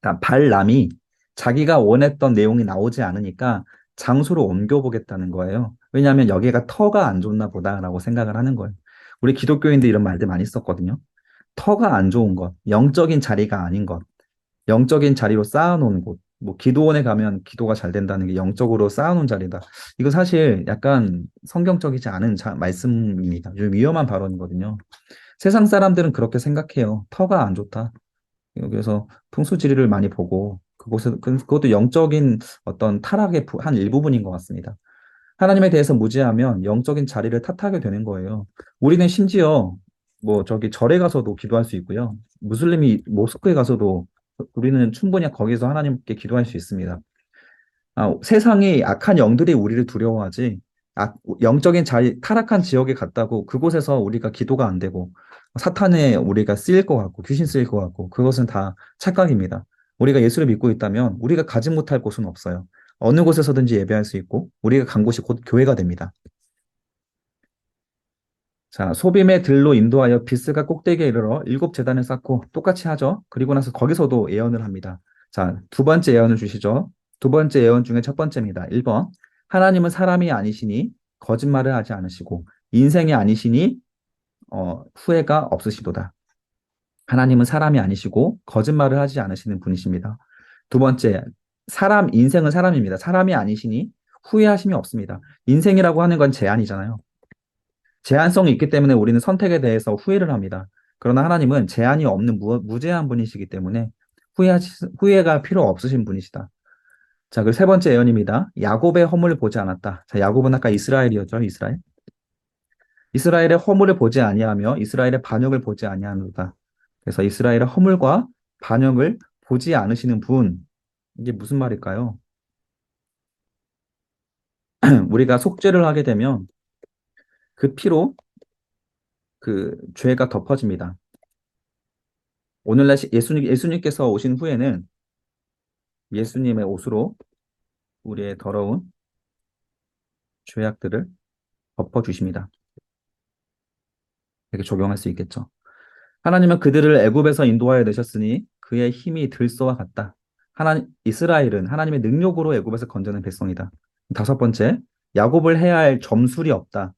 자, 발람이 자기가 원했던 내용이 나오지 않으니까 장소를 옮겨보겠다는 거예요. 왜냐하면 여기가 터가 안 좋나 보다라고 생각을 하는 거예요. 우리 기독교인들 이런 말들 많이 썼거든요. 터가 안 좋은 것, 영적인 자리가 아닌 것. 영적인 자리로 쌓아놓은 곳. 뭐 기도원에 가면 기도가 잘 된다는 게 영적으로 쌓아놓은 자리다. 이거 사실 약간 성경적이지 않은 말씀입니다. 좀 위험한 발언이거든요. 세상 사람들은 그렇게 생각해요. 터가 안 좋다. 그래서 풍수지리를 많이 보고 그것도 영적인 어떤 타락의 한 일부분인 것 같습니다. 하나님에 대해서 무지하면 영적인 자리를 탓하게 되는 거예요. 우리는 심지어 뭐 저기 절에 가서도 기도할 수 있고요. 무슬림이 모스크에 가서도 우리는 충분히 거기서 하나님께 기도할 수 있습니다. 세상이 악한 영들이 우리를 두려워하지, 영적인 자리, 타락한 지역에 갔다고 그곳에서 우리가 기도가 안 되고, 사탄에 우리가 쓰일 것 같고, 귀신 쓰일 것 같고, 그것은 다 착각입니다. 우리가 예수를 믿고 있다면 우리가 가지 못할 곳은 없어요. 어느 곳에서든지 예배할 수 있고, 우리가 간 곳이 곧 교회가 됩니다. 자, 소빔의 들로 인도하여 비스가 꼭대기에 이르러 일곱 제단을 쌓고 똑같이 하죠. 그리고 나서 거기서도 예언을 합니다. 자, 두 번째 예언을 주시죠. 두 번째 예언 중에 첫 번째입니다. 1번. 하나님은 사람이 아니시니 거짓말을 하지 않으시고 인생이 아니시니 후회가 없으시도다. 하나님은 사람이 아니시고 거짓말을 하지 않으시는 분이십니다. 두 번째, 인생은 사람입니다. 사람이 아니시니 후회하심이 없습니다. 인생이라고 하는 건 제한이잖아요. 제한성이 있기 때문에 우리는 선택에 대해서 후회를 합니다. 그러나 하나님은 제한이 없는 무제한 분이시기 때문에 후회가 필요 없으신 분이시다. 자, 그리고 세 번째 예언입니다. 야곱의 허물을 보지 않았다. 자, 야곱은 아까 이스라엘이었죠, 이스라엘. 이스라엘의 허물을 보지 아니하며 이스라엘의 반역을 보지 아니하노다. 그래서 이스라엘의 허물과 반역을 보지 않으시는 분, 이게 무슨 말일까요? 우리가 속죄를 하게 되면 그 피로 그 죄가 덮어집니다. 오늘날 예수님께서 오신 후에는 예수님의 옷으로 우리의 더러운 죄악들을 덮어주십니다. 이렇게 적용할 수 있겠죠. 하나님은 그들을 애굽에서 인도하여 내셨으니 그의 힘이 들소와 같다. 이스라엘은 하나님의 능력으로 애굽에서 건져낸 백성이다. 다섯 번째, 야곱을 해야 할 점술이 없다.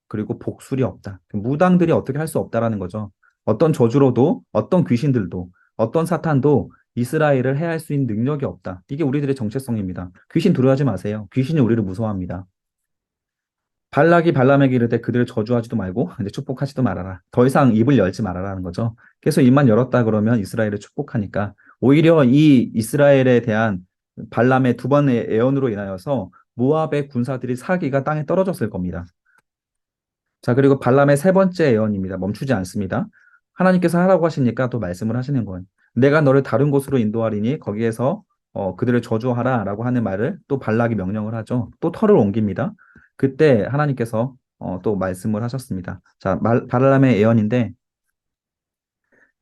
그리고 복술이 없다. 무당들이 어떻게 할 수 없다라는 거죠. 어떤 저주로도, 어떤 귀신들도, 어떤 사탄도 이스라엘을 해할 수 있는 능력이 없다. 이게 우리들의 정체성입니다. 귀신 두려워하지 마세요. 귀신이 우리를 무서워합니다. 발락이 발람에게 이르되 그들을 저주하지도 말고 이제 축복하지도 말아라. 더 이상 입을 열지 말아라는 거죠. 계속 입만 열었다 그러면 이스라엘을 축복하니까 오히려 이 이스라엘에 대한 발람의 두 번의 예언으로 인하여서 모압의 군사들이 사기가 땅에 떨어졌을 겁니다. 자, 그리고 발람의 세 번째 예언입니다. 멈추지 않습니다. 하나님께서 하라고 하시니까 또 말씀을 하시는 거예요. 내가 너를 다른 곳으로 인도하리니 거기에서 그들을 저주하라 라고 하는 말을 또 발락이 명령을 하죠. 또 터를 옮깁니다. 그때 하나님께서 또 말씀을 하셨습니다. 자, 발람의 예언인데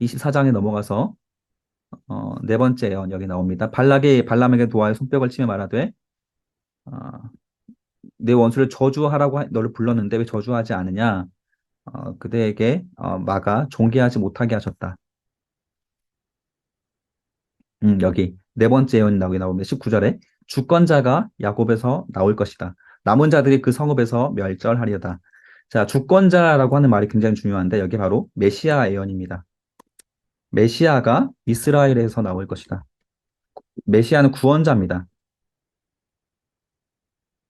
24장에 넘어가서 네 번째 예언 여기 나옵니다. 발락이 발람에게 도하여 손뼉을 치며 말하되 어, 내 원수를 저주하라고 너를 불렀는데 왜 저주하지 않으냐? 그대에게 마가 존귀하지 못하게 하셨다. 여기 네 번째 예언이 나오게 나오는데 19절에 주권자가 야곱에서 나올 것이다. 남은 자들이 그 성읍에서 멸절하리로다. 자, 주권자라고 하는 말이 굉장히 중요한데 여기 바로 메시아 예언입니다. 메시아가 이스라엘에서 나올 것이다. 메시아는 구원자입니다.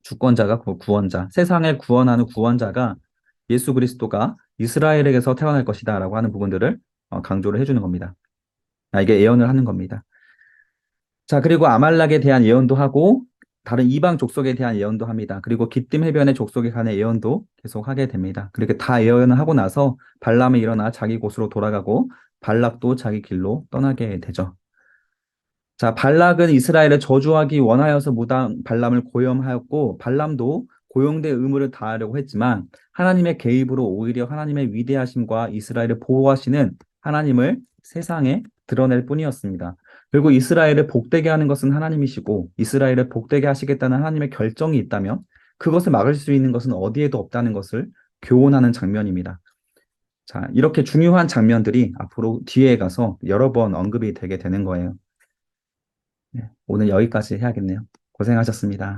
주권자가 구원자, 세상을 구원하는 구원자가 예수 그리스도가 이스라엘에게서 태어날 것이다라고 하는 부분들을 강조를 해주는 겁니다. 이게 예언을 하는 겁니다. 자, 그리고 아말렉에 대한 예언도 하고 다른 이방 족속에 대한 예언도 합니다. 그리고 기띔 해변의 족속에 관한 예언도 계속 하게 됩니다. 그렇게 다 예언을 하고 나서 발람이 일어나 자기 곳으로 돌아가고 발락도 자기 길로 떠나게 되죠. 자, 발락은 이스라엘을 저주하기 원하여서 무당 발람을 고용하였고 발람도 고용된 의무를 다하려고 했지만 하나님의 개입으로 오히려 하나님의 위대하심과 이스라엘을 보호하시는 하나님을 세상에 드러낼 뿐이었습니다. 그리고 이스라엘을 복되게 하는 것은 하나님이시고 이스라엘을 복되게 하시겠다는 하나님의 결정이 있다면 그것을 막을 수 있는 것은 어디에도 없다는 것을 교훈하는 장면입니다. 자, 이렇게 중요한 장면들이 앞으로 뒤에 가서 여러 번 언급이 되게 되는 거예요. 네, 오늘 여기까지 해야겠네요. 고생하셨습니다.